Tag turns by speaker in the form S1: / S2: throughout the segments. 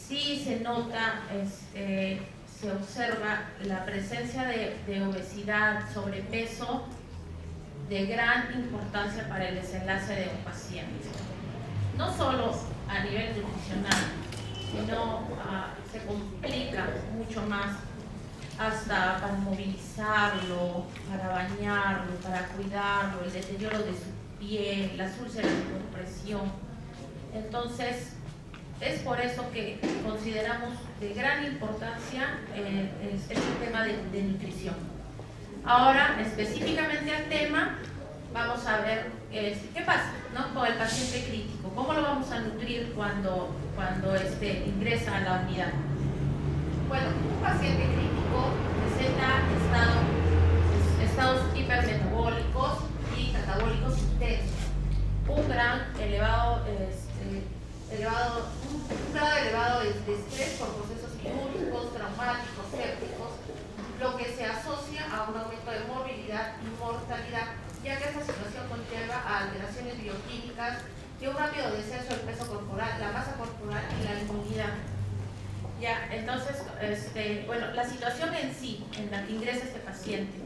S1: sí se nota, se observa la presencia de obesidad, sobrepeso, de gran importancia para el desenlace de un paciente. No solo a nivel nutricional, sino se complica mucho más hasta para movilizarlo, para bañarlo, para cuidarlo, el deterioro de su piel, las úlceras por presión. Entonces, es por eso que consideramos de gran importancia este tema de nutrición. Ahora, específicamente al tema, vamos a ver qué pasa, ¿no?, con el paciente crítico. ¿Cómo lo vamos a nutrir cuando ingresa a la unidad? Bueno, un paciente crítico presenta estados hipermetabólicos y catabólicos intensos, un grado elevado de estrés por procesos quirúrgicos, traumáticos, sépticos, lo que se asocia a un aumento de morbilidad y mortalidad, ya que esta situación conlleva a alteraciones bioquímicas y un rápido descenso del peso corporal, la masa corporal y la inmunidad. Ya, entonces, bueno, la situación en sí, en la que ingresa este paciente,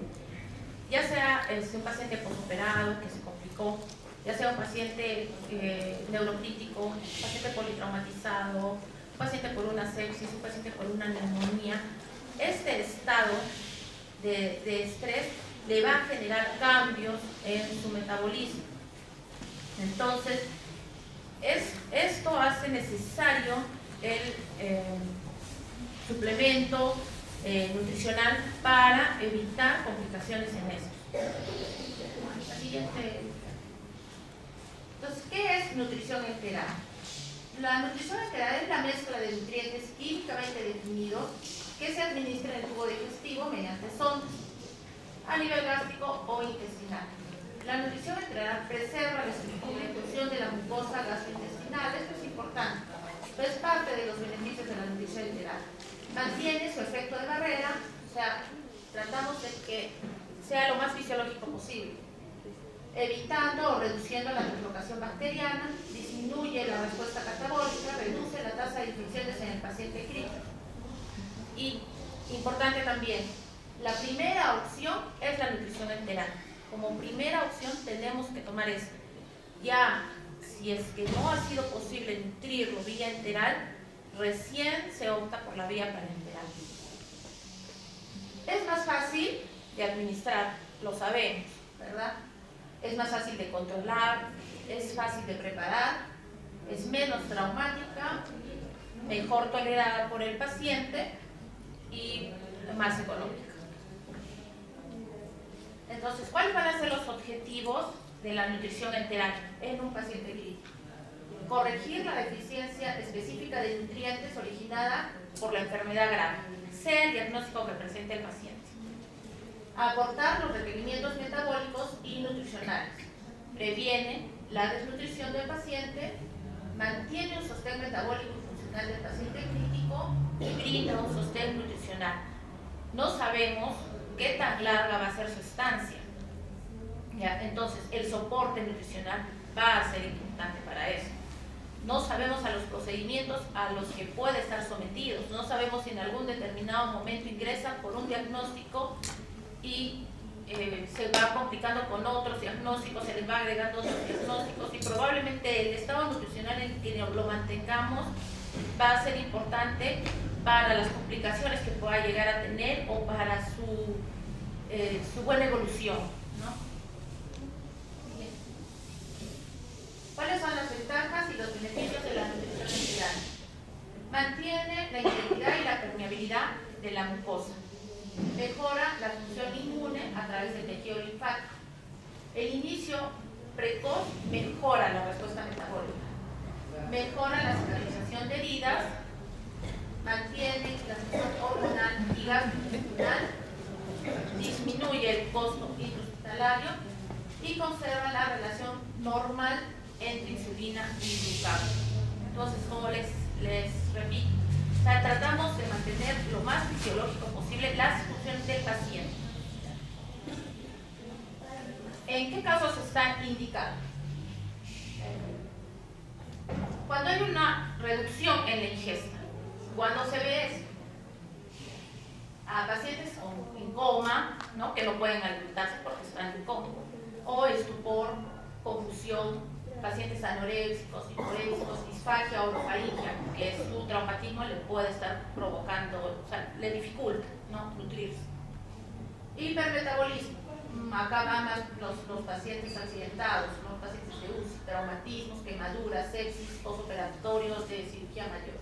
S1: ya sea un paciente postoperado que se complicó, ya sea un paciente neurocrítico, un paciente politraumatizado, un paciente por una sepsis, un paciente por una neumonía, este estado de estrés le va a generar cambios en su metabolismo. Entonces, esto hace necesario el suplemento nutricional para evitar complicaciones en esto. La siguiente. Entonces, ¿qué es nutrición enteral? La nutrición enteral es la mezcla de nutrientes químicamente definidos que se administra en el tubo digestivo mediante sondas a nivel gástrico o intestinal. La nutrición enteral preserva la estructura y función de la mucosa gastrointestinal. Esto es importante. Esto es parte de los beneficios de la nutrición enteral. Mantiene su efecto de barrera, o sea, tratamos de que sea lo más fisiológico posible, evitando o reduciendo la dislocación bacteriana, disminuye la respuesta catabólica, reduce la tasa de infecciones en el paciente crítico. Y, importante también, la primera opción es la nutrición enteral. Como primera opción tenemos que tomar esto. Ya, si es que no ha sido posible nutrirlo vía enteral, recién se opta por la vía parenteral. Es más fácil de administrar, lo sabemos, ¿verdad? Es más fácil de controlar, es fácil de preparar, es menos traumática, mejor tolerada por el paciente y más económica. Entonces, ¿cuáles van a ser los objetivos de la nutrición enteral en un paciente crítico? Corregir la deficiencia específica de nutrientes originada por la enfermedad grave, sea el diagnóstico que presente el paciente. Aportar los requerimientos metabólicos y nutricionales. Previene la desnutrición del paciente, mantiene un sostén metabólico y funcional del paciente crítico y brinda un sostén nutricional. No sabemos qué tan larga va a ser su estancia. ¿Ya? Entonces, el soporte nutricional va a ser importante para eso. No sabemos a los procedimientos a los que puede estar sometidos. No sabemos si en algún determinado momento ingresa por un diagnóstico y se va complicando con otros diagnósticos, se les va agregando otros diagnósticos y probablemente el estado nutricional en que lo mantengamos va a ser importante para las complicaciones que pueda llegar a tener o para su buena evolución, ¿no? ¿Cuáles son las ventajas y los beneficios de la nutrición enteral? Mantiene la integridad y la permeabilidad de la mucosa. Mejora la función inmune a través del tejido linfático. El inicio precoz mejora la respuesta metabólica. Mejora la cicatrización de heridas. Mantiene la función hormonal y gastrointestinal. Disminuye el costo intrahospitalario y conserva la relación normal entre insulina y glucagón. Entonces, como les repito, o sea, tratamos de mantener lo más fisiológico posible las funciones del paciente. ¿En qué casos está indicado? Cuando hay una reducción en la ingesta, Cuando se ve eso, a pacientes en coma, ¿no? Que no pueden alimentarse porque están en coma, o estupor, confusión, pacientes anoréxicos, hiporéxicos, disfagia o orofaringia, que su traumatismo le puede estar provocando, o sea, le dificulta, ¿no?, nutrirse. Hipermetabolismo, acá van más los pacientes accidentados, los pacientes de UCI, traumatismos, quemaduras, sepsis, postoperatorios de cirugía mayor.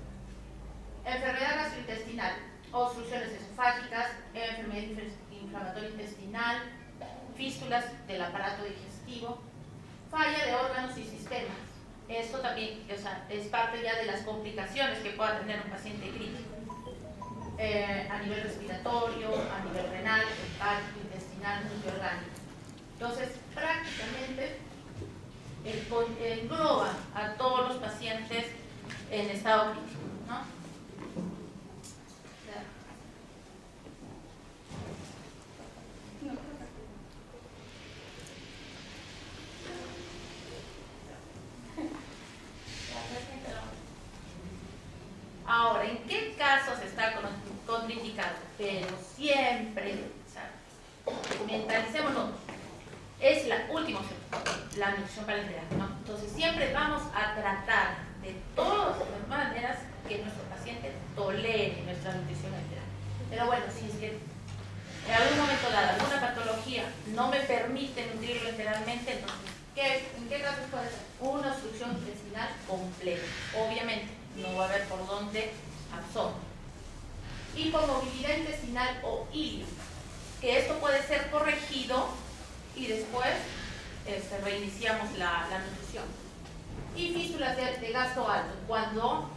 S1: Enfermedad gastrointestinal, obstrucciones esofágicas, enfermedad inflamatoria intestinal, fístulas del aparato digestivo, falla de órganos y sistemas. Esto también, o sea, es parte ya de las complicaciones que pueda tener un paciente crítico. A nivel respiratorio, a nivel renal, hepático, intestinal, multiorgánico. Entonces, prácticamente engloba a todos los pacientes en estado crítico, ¿no? Ahora, ¿en qué casos está contraindicado? Pero siempre, o sea, mentalicémonos, es la última opción, la nutrición parenteral, ¿no? Entonces, siempre vamos a tratar de todas las maneras que nuestro paciente tolere nuestra nutrición enteral. Pero bueno, si es que en algún momento dado alguna patología no me permite nutrirlo enteralmente, entonces, ¿en qué casos puede ser? Una obstrucción intestinal completa, obviamente. No va a haber por dónde absorber. Hipomovilidad intestinal o ilio, que esto puede ser corregido y después reiniciamos la nutrición. Y fístulas de gasto alto, cuando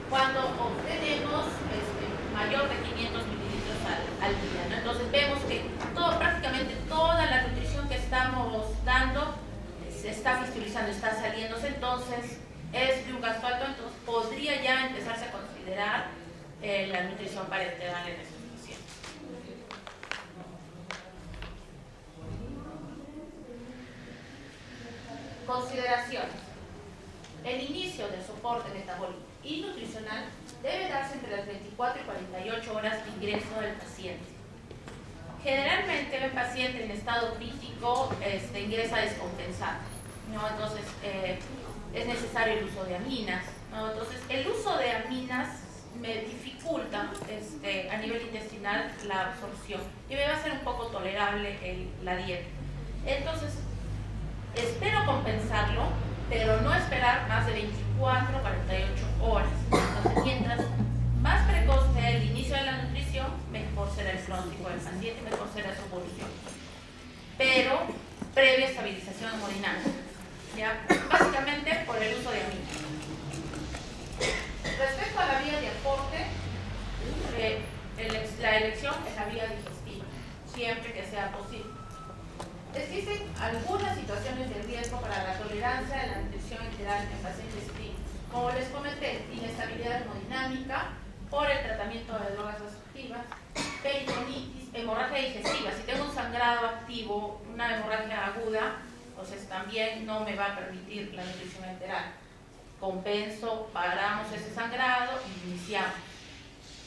S1: obtenemos mayor de 500 mililitros al día, ¿no? Entonces vemos que prácticamente toda la nutrición que estamos dando se está fistulizando, está saliéndose, entonces es de un gasto alto, entonces podría ya empezarse a considerar la nutrición parenteral en estos pacientes. Consideraciones. El inicio del soporte metabólico y nutricional debe darse entre las 24 y 48 horas de ingreso del paciente. Generalmente el paciente en estado crítico ingresa descompensado, ¿no? Entonces es necesario el uso de aminas, ¿no? Entonces el uso de aminas me dificulta a nivel intestinal la absorción y me va a ser un poco tolerable la dieta. Entonces espero compensarlo, pero no esperar más de 24 o 48 horas. Entonces, mientras más precoz sea el inicio de la nutrición, mejor será el pronóstico del paciente, mejor será su evolución. Pero previa estabilización hemodinámica, ¿ya? Básicamente por el uso de aminas. Respecto a la vía de aporte, la elección es la vía digestiva, siempre que sea posible. Existen algunas situaciones de riesgo para la tolerancia de la nutrición enteral en pacientes clínicos. Como les comenté, inestabilidad hemodinámica por el tratamiento de drogas vasoactivas, peritonitis, hemorragia digestiva. Si tengo un sangrado activo, una hemorragia aguda, entonces también no me va a permitir la nutrición enteral. Compenso, paramos ese sangrado y iniciamos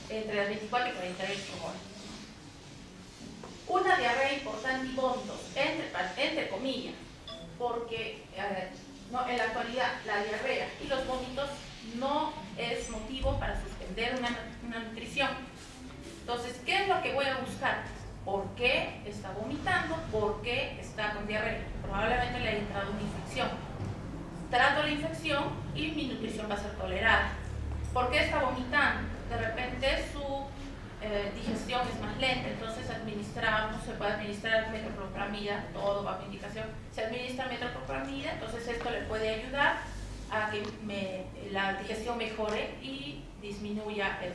S1: entre las 24 y 48 horas. Una diarrea importante y vómitos, entre comillas, porque no, en la actualidad la diarrea y los vómitos no es motivo para suspender una nutrición. Entonces, ¿qué es lo que voy a buscar? ¿Por qué está vomitando? ¿Por qué está con diarrea? Probablemente le haya entrado una infección. Trato la infección y mi nutrición va a ser tolerada. ¿Por qué está vomitando? De repente su digestión es más lenta, entonces se puede administrar metoclopramida, todo bajo indicación. Se administra metoclopramida, entonces esto le puede ayudar a que la digestión mejore y disminuya el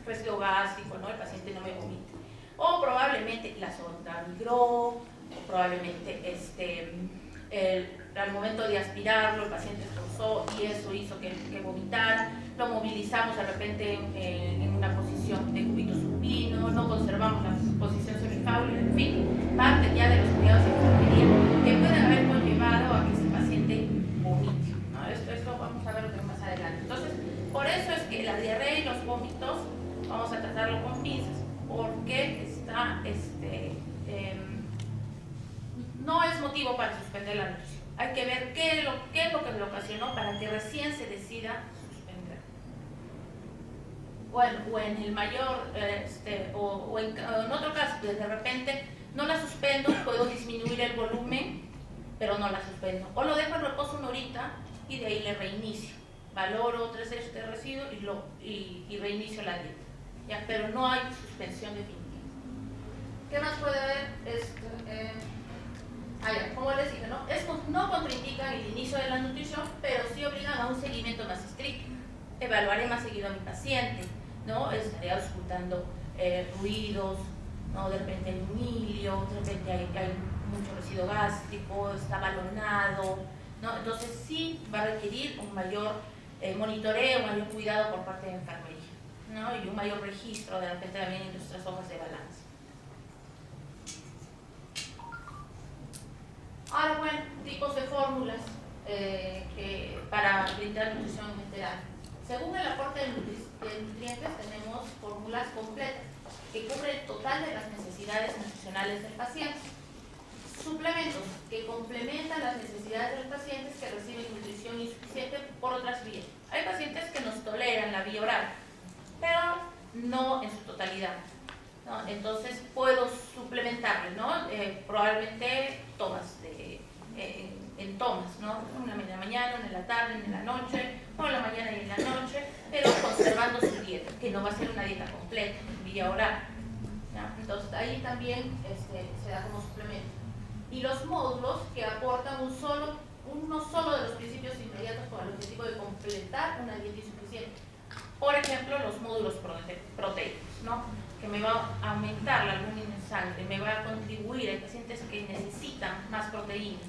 S1: residuo gástrico, ¿no? El paciente no me vomite. O probablemente la sonda migró, o probablemente al momento de aspirarlo el paciente esforzó y eso hizo que vomitara. Lo movilizamos de repente en una posición de cúbito supino, no conservamos la posición semifáula, en fin, parte ya de los cuidados de enfermería que pueden haber conllevado a que ese paciente vomite. motivo para suspender la nutrición. Hay que ver qué es lo que lo ocasionó para que recién se decida suspender. Bueno, o en el mayor, o en otro caso, pues de repente no la suspendo, puedo disminuir el volumen, pero no la suspendo. O lo dejo en reposo una horita y de ahí le reinicio. Valoro 3 de residuo y reinicio la dieta. ¿Ya? Pero no hay suspensión definitiva. ¿Qué más puede haber? Como les dije, ¿no? Estos no contraindican el inicio de la nutrición, pero sí obligan a un seguimiento más estricto. Evaluaré más seguido a mi paciente, ¿no? Estaré auscultando ruidos, ¿no? De repente hay un hilio, de repente hay mucho residuo gástrico, está balonado, ¿no? Entonces sí va a requerir un mayor monitoreo, un mayor cuidado por parte de la enfermería, ¿no? Y un mayor registro de repente también en nuestras hojas de balance. Ahora, bueno, tipos de fórmulas para brindar nutrición enteral. Según el aporte de nutrientes, tenemos fórmulas completas que cubren el total de las necesidades nutricionales del paciente. Suplementos que complementan las necesidades del paciente que reciben nutrición insuficiente por otras vías. Hay pacientes que nos toleran la vía oral, pero no en su totalidad, ¿no? Entonces puedo suplementarle, ¿no? Probablemente tomas en tomas, ¿no? Una en la mañana, una en la tarde, una en la noche, o en la mañana y en la noche, pero conservando su dieta, que no va a ser una dieta completa, vía oral, ¿no? Entonces ahí también se da como suplemento. Y los módulos que aportan uno solo de los principios inmediatos con el objetivo de completar una dieta insuficiente. Por ejemplo, los módulos proteicos, ¿no? Que me va a aumentar la albúmina en sangre, me va a contribuir a pacientes que necesitan más proteínas.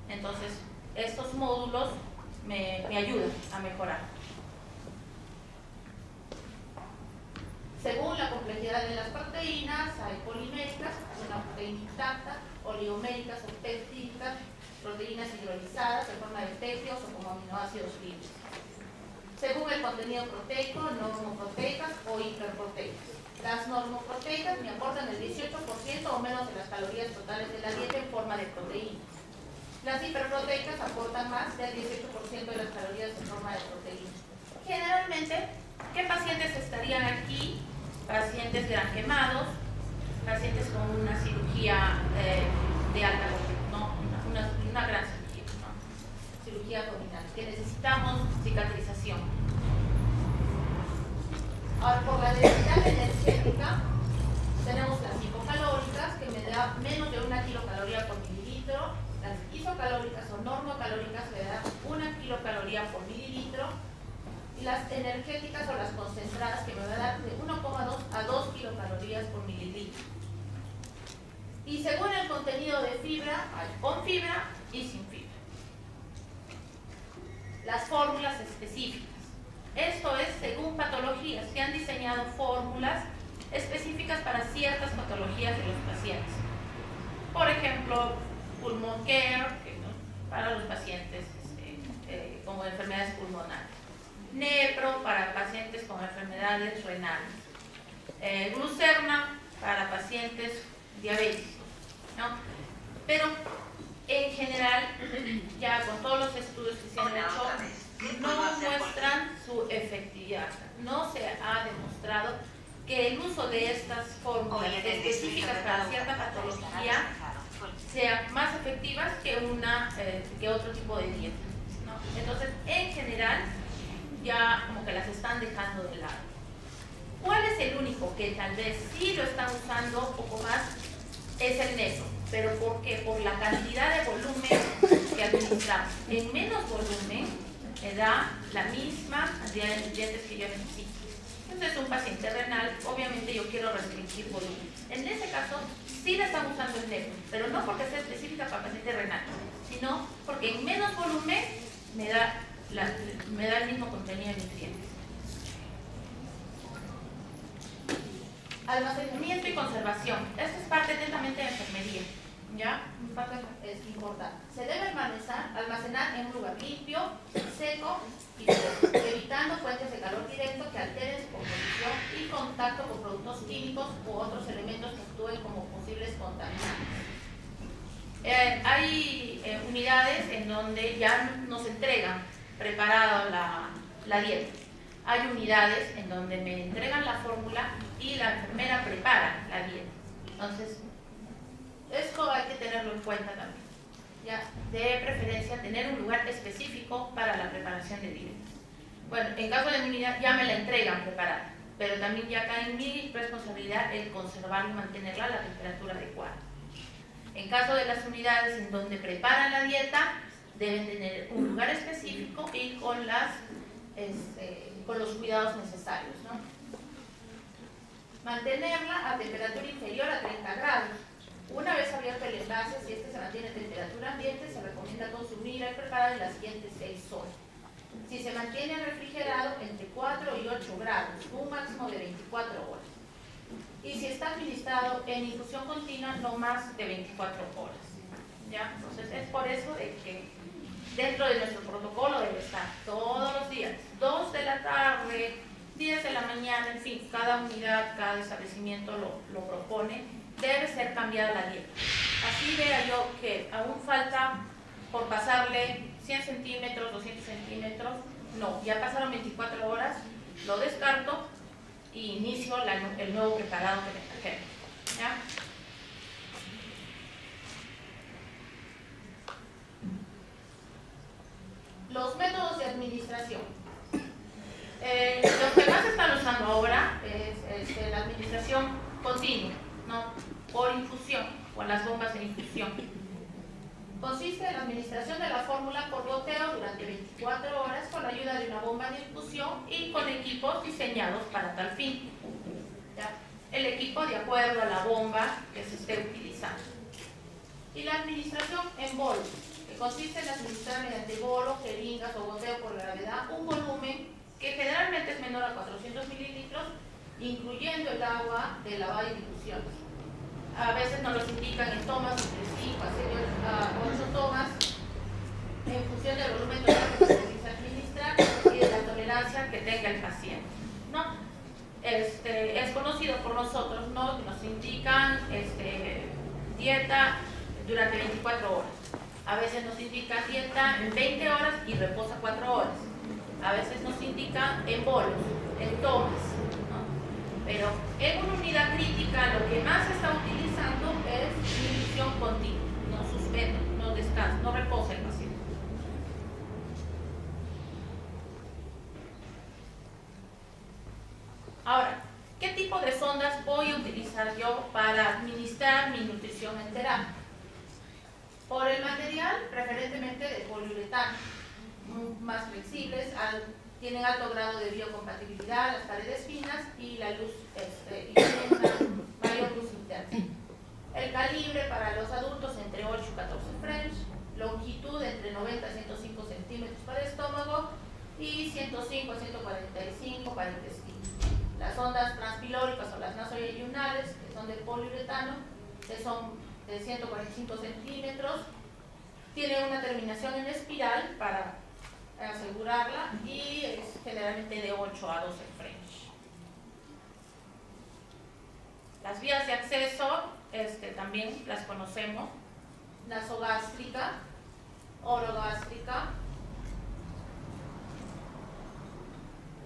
S1: Entonces, estos módulos me ayudan a mejorar. Según la complejidad de las proteínas, hay poliméricas, una proteína intacta, oligoméricas o peptídicas, proteínas hidrolizadas en forma de péptidos o como aminoácidos libres. Según el contenido proteico, normoproteicas o hiperproteicas. Las normoproteicas me aportan el 18% o menos de las calorías totales de la dieta en forma de proteínas. Las hiperproteicas aportan más del 18% de las calorías en forma de proteínas. Generalmente, ¿qué pacientes estarían aquí? Pacientes gran quemados, pacientes con una cirugía de alta, ¿no? Una gran cirugía, ¿no? Cirugía abdominal, que necesitamos cicatrización. Ahora, por la densidad energética, tenemos las hipocalóricas, que me da menos de 1 kilocaloría por mililitro. Las isocalóricas o normocalóricas me dan 1 kilocaloría por mililitro. Y las energéticas o las concentradas, que me va a dar de 1,2 a 2 kilocalorías por mililitro. Y según el contenido de fibra, hay con fibra y sin fibra. Las fórmulas específicas. Esto es según patologías. Se han diseñado fórmulas específicas para ciertas patologías de los pacientes. Por ejemplo, pulmón care, para los pacientes con enfermedades pulmonares. Nepro para pacientes con enfermedades renales. Glucerna para pacientes diabéticos, ¿no? Pero en general, ya con todos los estudios que se han hecho, no muestran su efectividad. No se ha demostrado que el uso de estas fórmulas específicas para cierta patología sean más efectivas que otro tipo de dieta, ¿no? Entonces, en general, ya como que las están dejando de lado. ¿Cuál es el único que tal vez sí lo están usando un poco más? Es el nepro. ¿Pero por qué? Por la cantidad de volumen que administramos. En menos volumen me da la misma cantidad de nutrientes que yo necesito. Entonces, un paciente renal, obviamente yo quiero restringir volumen. En ese caso, sí la están usando el nepro, pero no porque sea específica para paciente renal, sino porque en menos volumen me da el mismo contenido de nutrientes. Almacenamiento y conservación. Esto es parte netamente de enfermería, ¿ya? Parte es importante. Se debe almacenar en un lugar limpio, seco y fresco, evitando fuentes de calor directo que alteren su composición y contacto con productos químicos u otros elementos que actúen como posibles contaminantes. Hay unidades en donde ya nos entregan preparada la dieta. Hay unidades en donde me entregan la fórmula y la enfermera prepara la dieta. Entonces, esto hay que tenerlo en cuenta también. Ya, de preferencia tener un lugar específico para la preparación de dietas. Bueno, en caso de mi unidad ya me la entregan preparada, pero también ya cae en mi responsabilidad el conservar y mantenerla a la temperatura adecuada. En caso de las unidades en donde preparan la dieta, deben tener un lugar específico y con los cuidados necesarios, ¿no? Mantenerla a temperatura inferior a 30 grados. Una vez abierto el envase, si este se mantiene a temperatura ambiente, se recomienda consumir el preparado en las siguientes 6 horas. Si se mantiene refrigerado, entre 4 y 8 grados, un máximo de 24 horas. Y si está administrado en infusión continua, no más de 24 horas. ¿Ya? Entonces, es por eso de que dentro de nuestro protocolo debe estar todos los días, 2 de la tarde, 10 de la mañana, en fin, cada unidad, cada establecimiento lo propone, debe ser cambiada la dieta. Así vea yo que aún falta por pasarle 100 centímetros, 200 centímetros, no, ya pasaron 24 horas, lo descarto y inicio el nuevo preparado que me trajeron. ¿Ya? Los métodos de administración. Los que más se están usando ahora es la administración continua, ¿no? Por infusión, con las bombas de infusión. Consiste en la administración de la fórmula por goteo durante 24 horas con la ayuda de una bomba de infusión y con equipos diseñados para tal fin. ¿Ya? El equipo de acuerdo a la bomba que se esté utilizando. Y la administración en bolo, que consiste en administrar mediante bolo, jeringas o goteo por gravedad un volumen que generalmente es menor a 400 mililitros, incluyendo el agua de lavado y difusión. A veces nos los indican en tomas entre 5 a 8 tomas, en función del volumen total que se necesita administrar y de la tolerancia que tenga el paciente, ¿no? Es conocido por nosotros, ¿no? Que nos indican dieta durante 24 horas. A veces nos indican dieta en 20 horas y reposa 4 horas. A veces nos indican en bolos, en tomas, ¿no? Pero en una unidad crítica lo que más se está utilizando es infusión continua, no suspende, no descansa, no reposa el paciente. Ahora, ¿qué tipo de sondas voy a utilizar yo para administrar mi nutrición enteral? Por el material, preferentemente de poliuretano, más flexibles, tienen alto grado de biocompatibilidad, las paredes finas y la luz y tienen una mayor luz interna. El calibre para los adultos entre 8 y 14 French, longitud entre 90 a 105 centímetros para el estómago y 105 a 145 para el intestino. Las ondas transpilóricas o las nasoyunales, que son de poliuretano, que son de 145 centímetros, tienen una terminación en espiral para asegurarla y es generalmente de 8 a 12 French. Las vías de acceso también las conocemos: nasogástrica, orogástrica,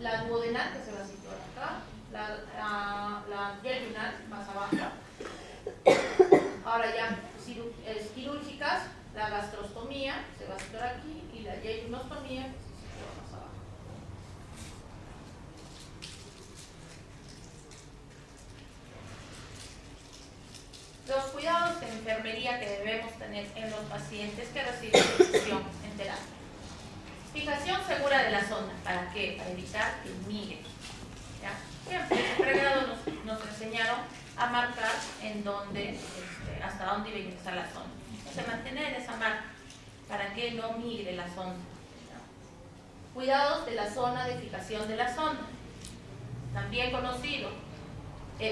S1: la duodenal, que se va a situar acá, la yeyunal, más abajo. Ahora ya quirúrgicas, la gastrostomía se va a situar aquí y la yeyunostomía que se sitúa más abajo. Los cuidados de enfermería que debemos tener en los pacientes que reciben infusión enteral. Fijación segura de la sonda. ¿Para qué? Para evitar que migre. ¿Ya? Bien, en pregrado nos enseñaron a marcar en dónde, hasta dónde iba a ingresar la sonda. Entonces, mantener esa marca para que no migre la sonda. ¿Ya? Cuidados de la zona de fijación de la sonda. También conocido,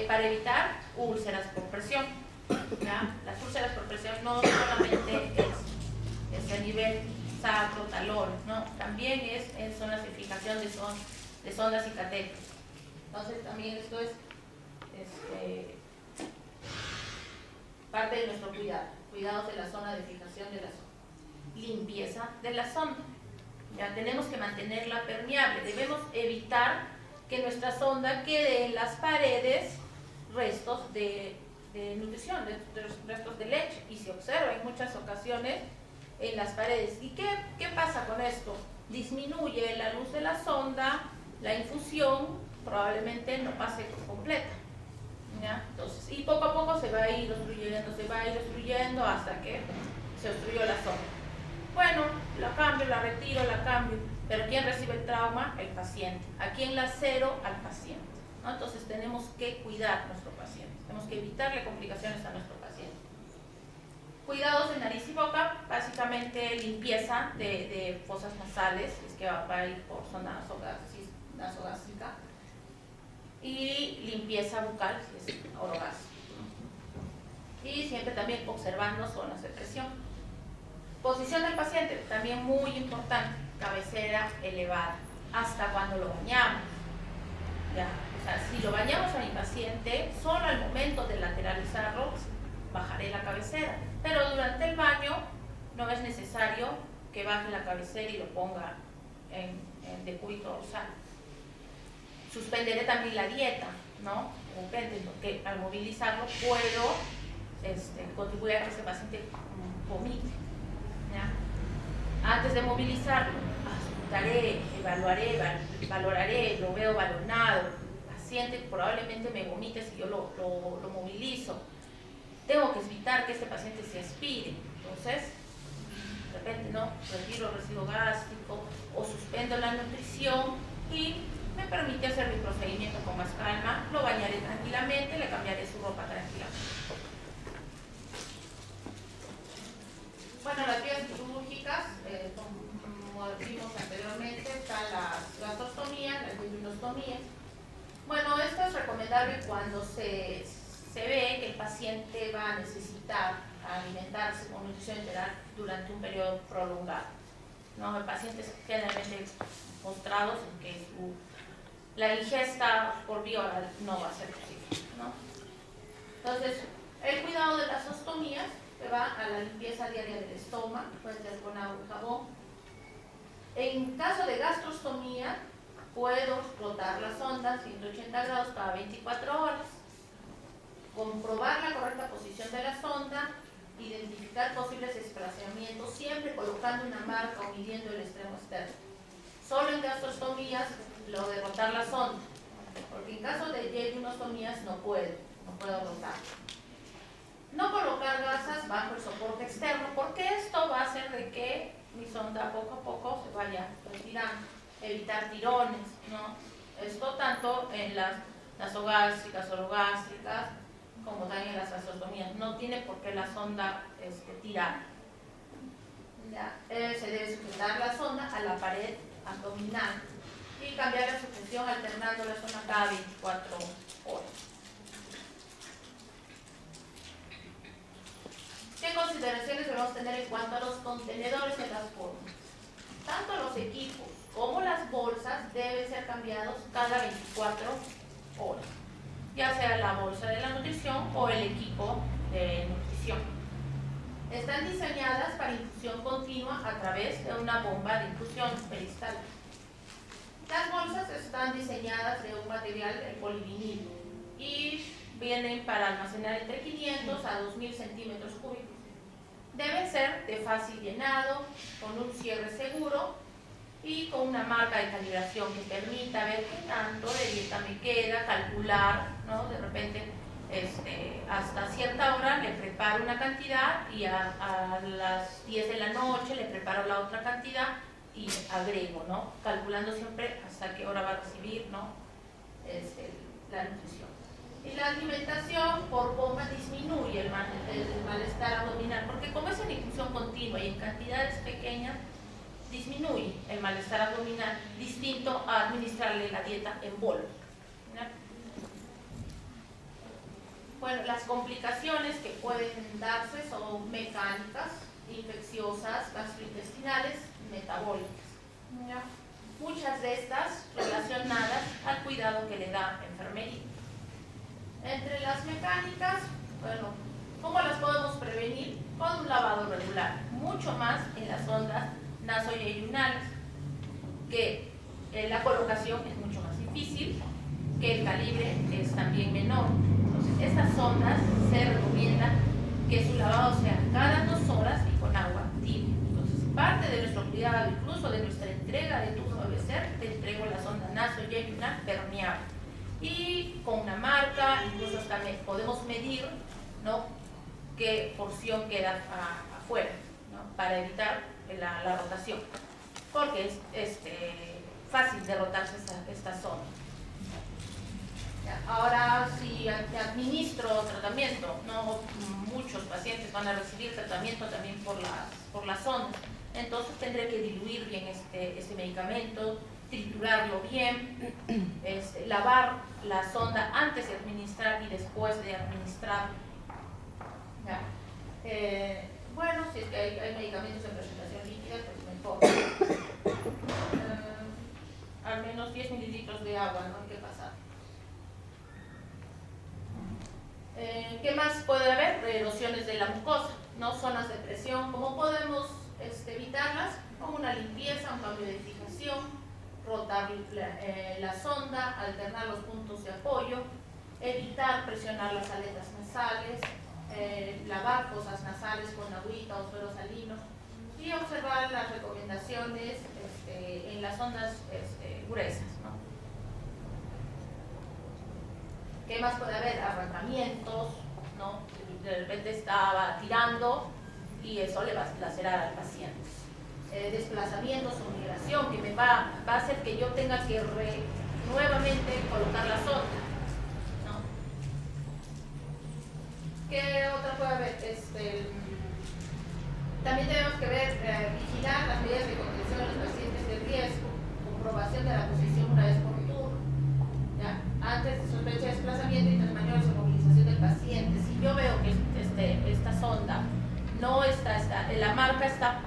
S1: para evitar úlceras por presión. ¿Ya? Las úlceras por presión no solamente es a nivel sacro, talón, ¿no? También es en zonas de fijación de sondas y catéteres. Entonces también esto es parte de nuestro cuidado. cuidados de la zona de fijación de la sonda. Limpieza de la sonda. Ya tenemos que mantenerla permeable. Debemos evitar que nuestra sonda quede en las paredes restos de nutrición, de restos de leche. Y se observa en muchas ocasiones en las paredes. ¿Y qué pasa con esto? Disminuye la luz de la sonda, la infusión probablemente no pase completa. ¿Ya? Entonces, y poco a poco se va a ir obstruyendo hasta que se obstruyó la sonda. Bueno, la cambio, la retiro, la cambio, pero ¿quién recibe el trauma? El paciente. ¿A quién la cero? Al paciente, ¿no? Entonces tenemos que cuidar a nuestro paciente, tenemos que evitarle complicaciones a nuestro paciente. Cuidados de nariz y boca, básicamente limpieza de fosas nasales, es que va a ir por zona nasogástrica, y limpieza bucal, si es orogástrica. Y siempre también observando zonas de presión. Posición del paciente, también muy importante, cabecera elevada, hasta cuando lo bañamos. ¿Ya? O sea, si lo bañamos a mi paciente, solo al momento de lateralizarlo, bajaré la cabecera. Pero durante el baño no es necesario que baje la cabecera y lo ponga en decúbito orsal. Suspenderé también la dieta, ¿no? Depende, porque al movilizarlo puedo contribuir a que ese paciente vomite. ¿Ya? Antes de movilizarlo, auscultaré, valoraré, lo veo balonado. El paciente probablemente me vomite si yo lo movilizo. Tengo que evitar que este paciente se aspire. Entonces, de repente, ¿no? Retiro el residuo gástrico o suspendo la nutrición y me permite hacer mi procedimiento con más calma. Lo bañaré tranquilamente, le cambiaré su ropa tranquilamente. Bueno, las vías quirúrgicas, como vimos anteriormente, están las gastrostomías, las yeyunostomías. Bueno, esto es recomendable cuando se ve que el paciente va a necesitar alimentarse con nutrición enteral durante un periodo prolongado. ¿No? Hay pacientes generalmente mostrados en que la ingesta por vía oral no va a ser posible, ¿no? Entonces, el cuidado de las ostomías se va a la limpieza diaria del estómago, puede ser con agua y jabón. En caso de gastrostomía, puedo rotar la sonda 180 grados cada 24 horas, comprobar la correcta posición de la sonda, identificar posibles desplazamientos, siempre colocando una marca o midiendo el extremo externo. Solo en gastrostomías lo de rotar la sonda, porque en caso de yeyunostomías no puedo rotar. No colocar gasas bajo el soporte externo, porque esto va a hacer de que mi sonda poco a poco se vaya retirando. Evitar tirones, ¿no? Esto tanto en las nasogástricas, orogástricas, como también en las gastrostomías. No tiene por qué la sonda tirar. ¿Ya? Se debe sujetar la sonda a la pared abdominal y cambiar la sujeción alternando la zona cada 24 horas. ¿Qué consideraciones debemos tener en cuanto a los contenedores en las formas? Tanto los equipos como las bolsas deben ser cambiados cada 24 horas, ya sea la bolsa de la nutrición o el equipo de nutrición. Están diseñadas para infusión continua a través de una bomba de infusión peristaltica. Las bolsas están diseñadas de un material de polivinil y vienen para almacenar entre 500 a 2000 centímetros cúbicos. Deben ser de fácil llenado, con un cierre seguro y con una marca de calibración que permita ver qué tanto de dieta me queda, calcular, ¿no? De repente hasta cierta hora le preparo una cantidad y a las 10 de la noche le preparo la otra cantidad y agrego, ¿no? Calculando siempre hasta qué hora va a recibir, ¿no? La nutrición. Y la alimentación por bomba disminuye el malestar abdominal, porque como es en infusión continua y en cantidades pequeñas, disminuye el malestar abdominal, distinto a administrarle la dieta en bolo. Bueno, las complicaciones que pueden darse son mecánicas, infecciosas, gastrointestinales, metabólicas. ¿Ya? Muchas de estas relacionadas al cuidado que le da enfermería. Entre las mecánicas, bueno, ¿cómo las podemos prevenir? con un lavado regular, mucho más en las sondas nasoyeyunales, que la colocación es mucho más difícil, que el calibre es también menor. Entonces, estas sondas se recomienda que su lavado sea cada 2 horas y con agua tibia. Entonces, parte de nuestro cuidado, incluso de nuestra entrega de turno debe ser, te entrego la sonda nasoyeyunal permeable. Y con una marca, incluso hasta podemos medir, ¿no?, qué porción queda afuera, ¿no?, para evitar la rotación, porque es fácil de rotarse esta zona. Ahora, si administro tratamiento, no muchos pacientes van a recibir tratamiento también por las sondas, entonces tendré que diluir bien este medicamento, triturarlo bien, lavar la sonda antes de administrar y después de administrar. Bueno, si es que hay medicamentos en presentación líquida, pues mejor. Al menos 10 mililitros de agua, no hay que pasar. ¿Qué más puede haber? Erosiones de la mucosa, ¿no? Zonas de presión. ¿Cómo podemos evitarlas? Con una limpieza, un cambio de fijación, rotar la sonda, alternar los puntos de apoyo, evitar presionar las aletas nasales, lavar fosas nasales con agüita o suero salino y observar las recomendaciones en las sondas gruesas, ¿no? ¿Qué más puede haber? Arrancamientos, ¿no? De repente estaba tirando y eso le va a lacerar al paciente. Desplazamientos o migración, que me va a hacer que yo tenga que nuevamente colocar la sonda, ¿no? ¿Qué otra puede haber? También tenemos que ver, vigilar las medidas de contención de los pacientes de riesgo, comprobación de la posición una vez por turno, ¿ya? Antes de sospecha de desplazamiento y tras maniobras de movilización del paciente. Si yo veo que esta sonda no está, la marca está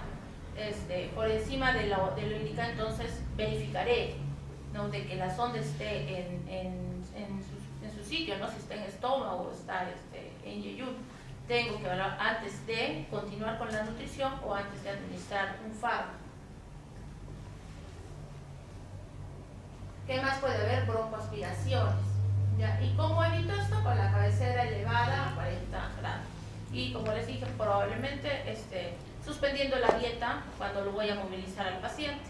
S1: por encima de lo indicado, entonces verificaré, ¿no?, de que la sonda esté en su sitio, ¿no?, si está en estómago o está en yeyún. Tengo que evaluar antes de continuar con la nutrición o antes de administrar un fármaco. ¿Qué más puede haber? Broncoaspiraciones, ¿ya? ¿Y cómo evito esto? Con la cabecera elevada a 40 grados. Y como les dije, probablemente suspendiendo la dieta cuando lo voy a movilizar al paciente.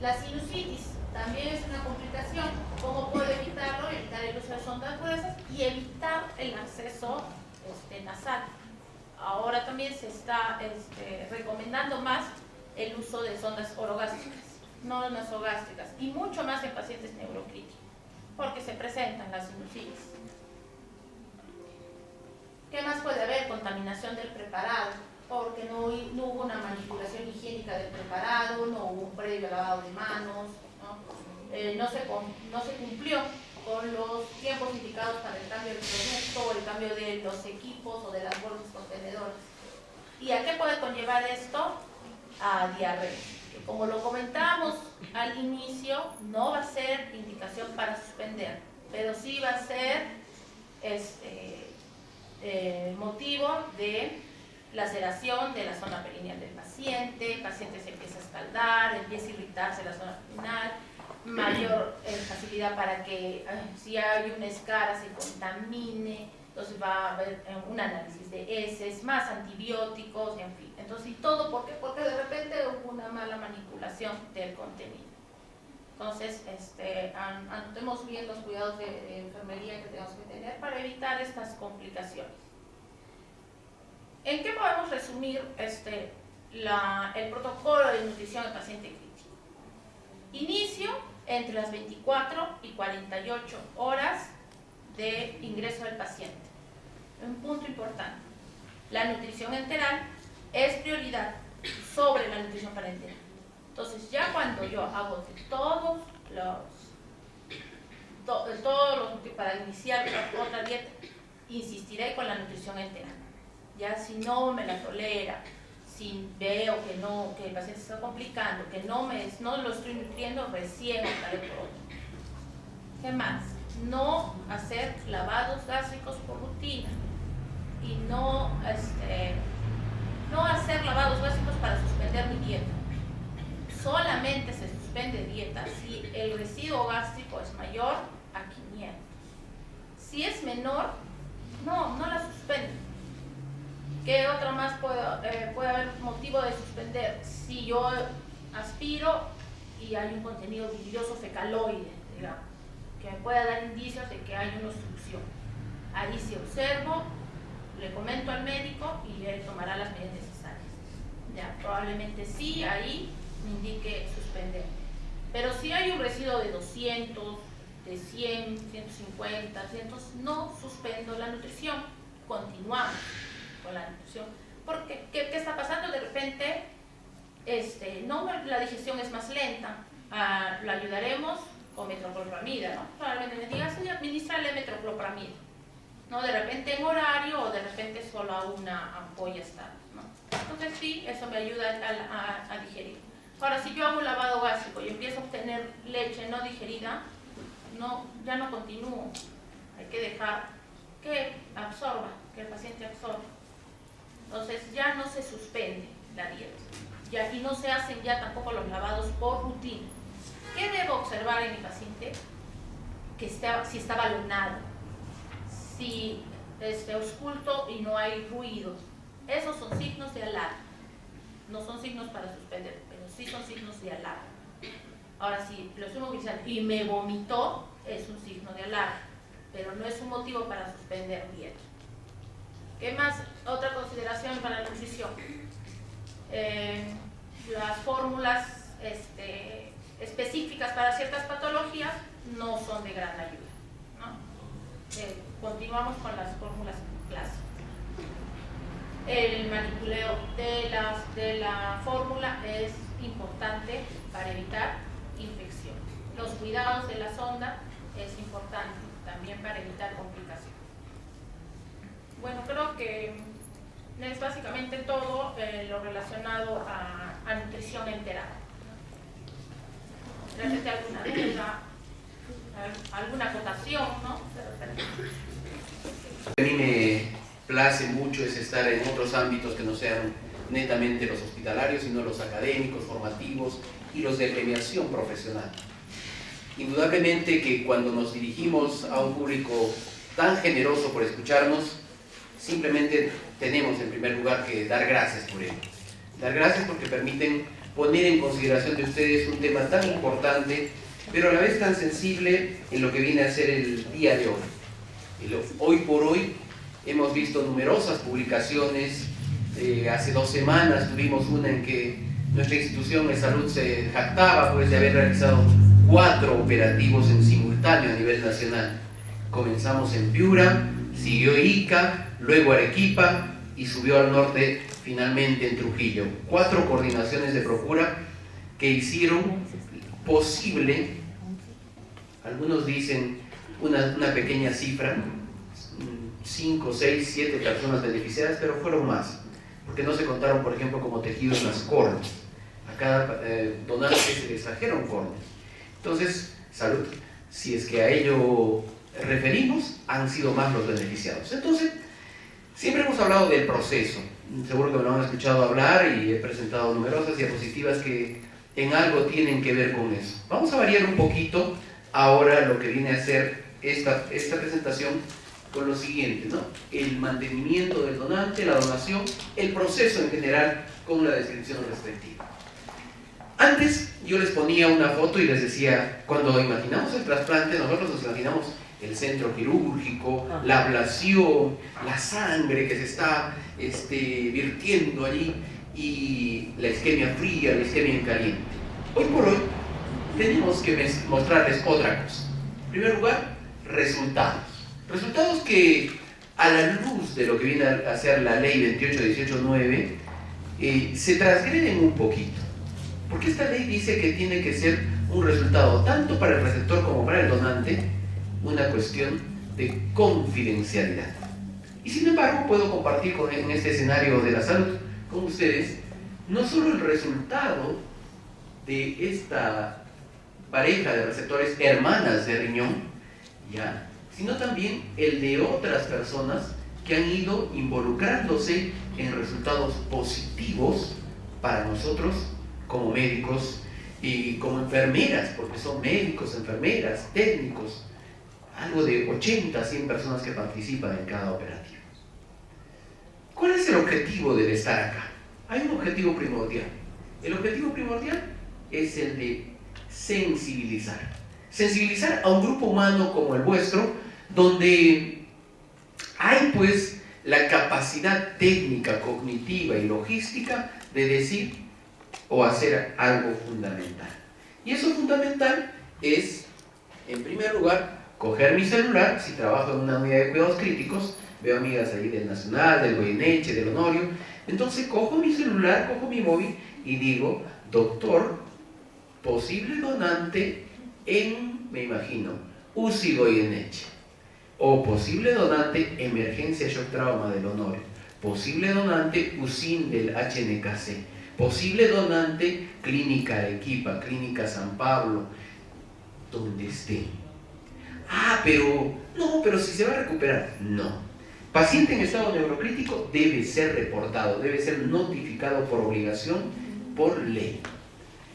S1: La sinusitis también es una complicación. ¿Cómo puedo evitarlo? Evitar el uso de sondas gruesas y evitar el acceso nasal. Ahora también se está recomendando más el uso de sondas orogástricas, no nasogástricas, y mucho más en pacientes neurocríticos, porque se presentan las sinusitis. ¿Qué más puede haber? Contaminación del preparado, porque no hubo una manipulación higiénica del preparado, no hubo un previo lavado de manos, no se cumplió con los tiempos indicados para el cambio del producto o el cambio de los equipos o de las bolsas contenedoras. ¿Y a qué puede conllevar esto? A diarrea, que como lo comentábamos al inicio, no va a ser indicación para suspender, pero sí va a ser motivo de laceración de la zona perineal del paciente, el paciente se empieza a escaldar, empieza a irritarse la zona perineal, mayor facilidad para que si hay una escara se contamine, entonces va a haber un análisis de heces, más antibióticos, en fin. Entonces, ¿y todo por qué? Porque de repente hubo una mala manipulación del contenido. Entonces, anotemos bien los cuidados de enfermería que tenemos que tener para evitar estas complicaciones. ¿En qué podemos resumir el protocolo de nutrición del paciente crítico? Inicio entre las 24 y 48 horas de ingreso del paciente. Un punto importante. La nutrición enteral es prioridad sobre la nutrición parenteral. Entonces, ya cuando yo hago todos los para iniciar otra dieta, insistiré con la nutrición enteral. Ya si no me la tolera, si veo que el paciente se está complicando, que no lo estoy nutriendo, recién optaré por otro. ¿Qué más? No hacer lavados gástricos por rutina. y no hacer lavados gástricos para suspender mi dieta. Solamente se suspende dieta si el residuo gástrico es mayor a 500. Si es menor, no la suspende. ¿Qué otra más puede haber motivo de suspender? Si yo aspiro y hay un contenido bilioso fecaloide, digamos, que me pueda dar indicios de que hay una obstrucción. Ahí sí observo, le comento al médico y él tomará las medidas necesarias. Ya, probablemente sí, ahí me indique suspender. Pero si hay un residuo de 200, de 100, 150, 200, no suspendo la nutrición, continuamos con la nutrición. Porque, ¿qué está pasando? De repente, la digestión es más lenta, la ayudaremos con metoclopramida, ¿no? Probablemente me diga, sí, administrarle metoclopramida, ¿no? De repente en horario o de repente solo a una ampolla está, ¿no? Entonces sí, eso me ayuda a digerir. Ahora, si yo hago un lavado gástrico y empiezo a obtener leche no digerida, ya no continúo. Hay que dejar que absorba, que el paciente absorba. Entonces ya no se suspende la dieta. Y no se hacen ya tampoco los lavados por rutina. ¿Qué debo observar en mi paciente? Si está balonado, si ausculto y no hay ruidos. Esos son signos de alarma. No son signos para suspender, pero sí son signos de alarma. Ahora, si lo estoy movilizando y me vomitó, es un signo de alarma, pero no es un motivo para suspender dieta. ¿Qué más? Otra consideración para la nutrición. Las fórmulas específicas para ciertas patologías no son de gran ayuda, ¿no? Continuamos con las fórmulas clásicas. El manipuleo de la fórmula es importante para evitar infección. Los cuidados de la sonda es importante también para evitar complicaciones. Bueno, creo que es básicamente todo lo relacionado a nutrición enterada. ¿Realmente alguna duda? ¿Alguna acotación, no?
S2: A mí me place mucho es estar en otros ámbitos que no sean netamente los hospitalarios, sino los académicos, formativos y los de premiación profesional. Indudablemente que cuando nos dirigimos a un público tan generoso por escucharnos, simplemente tenemos en primer lugar que dar gracias por ello. Dar gracias porque permiten poner en consideración de ustedes un tema tan importante, pero a la vez tan sensible en lo que viene a ser el día de hoy. Hoy por hoy hemos visto numerosas publicaciones. Hace 2 semanas tuvimos una en que nuestra institución de salud se jactaba pues, de haber realizado 4 operativos en simultáneo a nivel nacional. Comenzamos en Piura, siguió Ica, luego Arequipa y subió al norte finalmente en Trujillo. 4 coordinaciones de procura que hicieron posible, algunos dicen una pequeña cifra, 5, 6, 7 personas beneficiadas, pero fueron más, porque no se contaron, por ejemplo, como tejidos las córneas. A cada donante se les trajeron córneas. Entonces, salud, si es que a ello referimos, han sido más los beneficiados. Entonces, siempre hemos hablado del proceso. Seguro que me lo han escuchado hablar y he presentado numerosas diapositivas que en algo tienen que ver con eso. Vamos a variar un poquito ahora lo que viene a ser esta presentación con lo siguiente, ¿no? El mantenimiento del donante, la donación, el proceso en general con la descripción respectiva. Antes yo les ponía una foto y les decía, cuando imaginamos el trasplante, nosotros nos imaginamos el centro quirúrgico, la ablación, la sangre que se está virtiendo allí y la isquemia fría, la isquemia en caliente. Hoy por hoy tenemos que mostrarles otra cosa. En primer lugar, resultados. Resultados que a la luz de lo que viene a ser la ley 28.18.9 se transgreden un poquito. Porque esta ley dice que tiene que ser un resultado tanto para el receptor como para el donante una cuestión de confidencialidad. Y sin embargo puedo compartir en este escenario de la salud con ustedes no solo el resultado de esta pareja de receptores hermanas de riñón, ¿ya?, sino también el de otras personas que han ido involucrándose en resultados positivos para nosotros como médicos y como enfermeras, porque son médicos, enfermeras, técnicos, algo de 80 a 100 personas que participan en cada operativo. ¿Cuál es el objetivo del estar acá? Hay un objetivo primordial. El objetivo primordial es el de sensibilizar. Sensibilizar a un grupo humano como el vuestro, donde hay pues la capacidad técnica, cognitiva y logística de decir o hacer algo fundamental. Y eso fundamental es, en primer lugar, coger mi celular, si trabajo en una unidad de cuidados críticos, veo amigas ahí del Nacional, del Goyeneche, del Honorio, entonces cojo mi celular, cojo mi móvil y digo, doctor, posible donante en, me imagino, UCI Goyeneche, o posible donante emergencia shock trauma del Honorio, posible donante UCIN del HNKC, posible donante clínica Arequipa, clínica San Pablo, donde esté. Ah, pero si se va a recuperar, no. Paciente en estado neurocrítico debe ser reportado, debe ser notificado por obligación, por ley.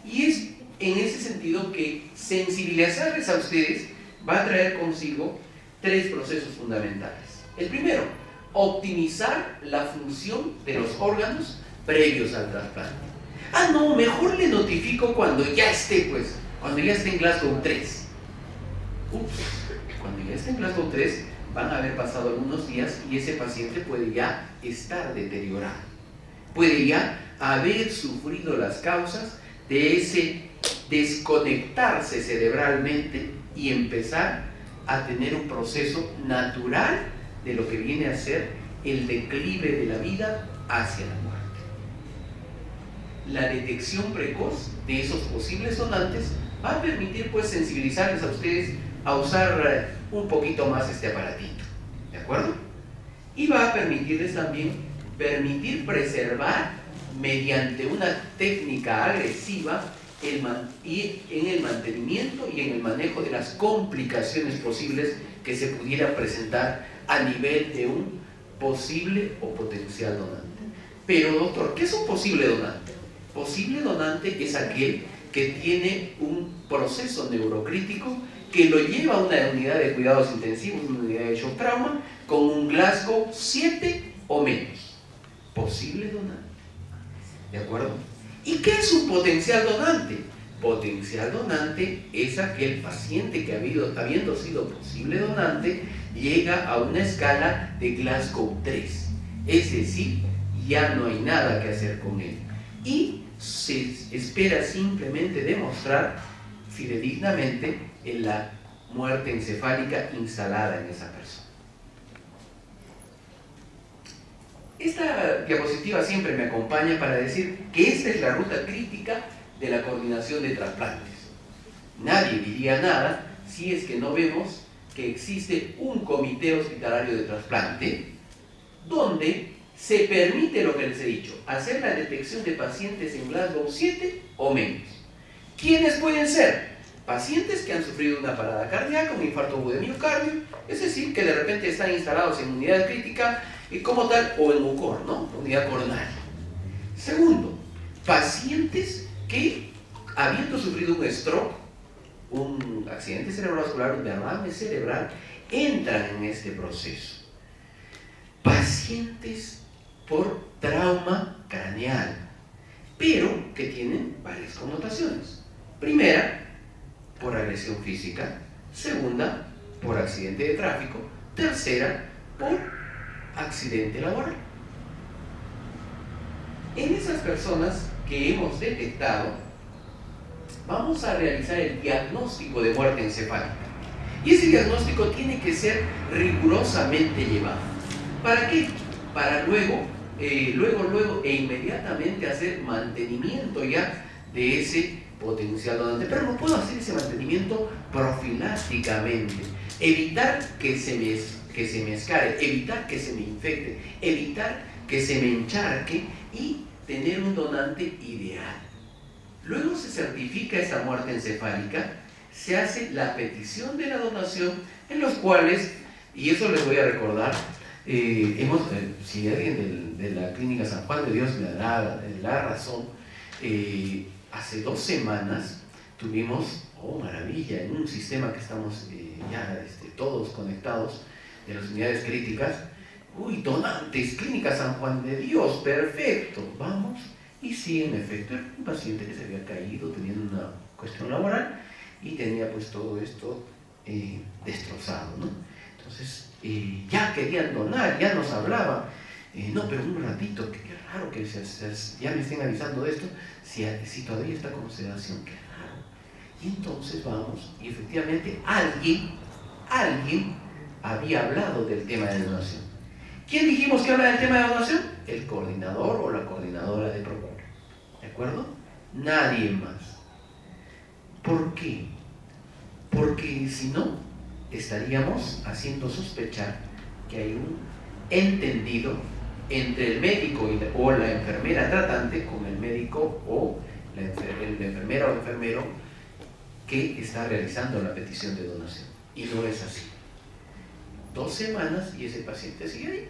S2: Y es en ese sentido que sensibilizarles a ustedes va a traer consigo 3 procesos fundamentales. El primero, optimizar la función de los órganos previos al trasplante. Ah, no, mejor le notifico cuando ya esté, pues, cuando ya esté en Glasgow 3. Cuando ya esté en Glasgow 3, van a haber pasado algunos días y ese paciente puede ya estar deteriorado. Puede ya haber sufrido las causas de ese desconectarse cerebralmente y empezar a tener un proceso natural de lo que viene a ser el declive de la vida hacia la muerte. La detección precoz de esos posibles donantes va a permitir pues sensibilizarles a ustedes a usar un poquito más este aparatito, ¿de acuerdo? Y va a permitirles también preservar mediante una técnica agresiva y en el mantenimiento y en el manejo de las complicaciones posibles que se pudieran presentar a nivel de un posible o potencial donante. Pero doctor, ¿qué es un posible donante? Posible donante es aquel que tiene un proceso neurocrítico que lo lleva a una unidad de cuidados intensivos, una unidad de shock trauma, con un Glasgow 7 o menos. Posible donante. ¿De acuerdo? ¿Y qué es un potencial donante? Potencial donante es aquel paciente que habiendo sido posible donante, llega a una escala de Glasgow 3. Es decir, ya no hay nada que hacer con él. Y se espera simplemente demostrar fidedignamente en la muerte encefálica instalada en esa persona. Esta diapositiva siempre me acompaña para decir que esta es la ruta crítica de la coordinación de trasplantes. Nadie diría nada si es que no vemos que existe un comité hospitalario de trasplante donde se permite lo que les he dicho, hacer la detección de pacientes en Glasgow 7 o menos. ¿Quiénes pueden ser? Pacientes que han sufrido una parada cardíaca, un infarto agudo de miocardio, es decir, que de repente están instalados en unidad crítica y como tal, o en UCOR, ¿no? Unidad coronaria. Segundo, pacientes que, habiendo sufrido un stroke, un accidente cerebrovascular, un derrame cerebral, entran en este proceso. Pacientes por trauma craneal, pero que tienen varias connotaciones. Primera, por agresión física. Segunda, por accidente de tráfico. Tercera, por accidente laboral. En esas personas que hemos detectado, vamos a realizar el diagnóstico de muerte encefálica. Y ese diagnóstico tiene que ser rigurosamente llevado. ¿Para qué? Para luego e inmediatamente hacer mantenimiento ya de ese potencial donante. Pero no puedo hacer ese mantenimiento profilácticamente. Evitar que se me escare, evitar que se me infecte, evitar que se me encharque y tener un donante ideal. Luego se certifica esa muerte encefálica, se hace la petición de la donación, en los cuales, y eso les voy a recordar, si alguien de la Clínica San Juan de Dios me dará la razón, hace 2 semanas tuvimos, oh maravilla, en un sistema que estamos ya todos conectados, de las unidades críticas, donantes, Clínica San Juan de Dios, perfecto, vamos, y sí, en efecto, era un paciente que se había caído teniendo una cuestión laboral y tenía pues todo esto destrozado, ¿no? Entonces, ya querían donar, ya nos hablaba, no, pero un ratito, qué raro que ya me estén avisando de esto, si todavía está con sedación, qué raro. Y entonces vamos, y efectivamente alguien había hablado del tema de donación. ¿Quién dijimos que habla del tema de donación? El coordinador o la coordinadora de Procura. ¿De acuerdo? Nadie más. ¿Por qué? Porque si no, estaríamos haciendo sospechar que hay un entendido entre el médico o la enfermera tratante con el médico o la enfermera o enfermero que está realizando la petición de donación. Y no es así. 2 semanas y ese paciente sigue ahí.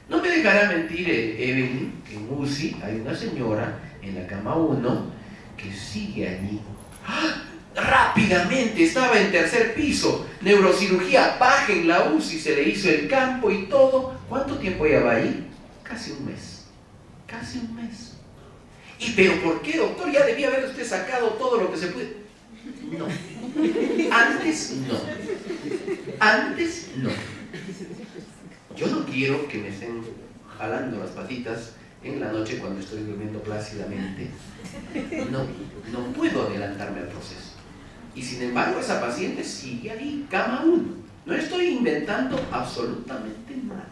S2: No me dejará mentir Evelyn, que en UCI hay una señora en la cama 1 que sigue allí. ¡Ah! Rápidamente, estaba en 3er piso, neurocirugía, baja en la UCI, se le hizo el campo y todo. ¿Cuánto tiempo lleva ahí? Casi un mes. Casi un mes. ¿Y pero por qué, doctor? Ya debía haber usted sacado todo lo que se puede. No. Antes no. Antes no. Yo no quiero que me estén jalando las patitas en la noche cuando estoy durmiendo plácidamente. No puedo adelantarme al proceso. Y sin embargo esa paciente sigue ahí, cama 1. No estoy inventando absolutamente nada.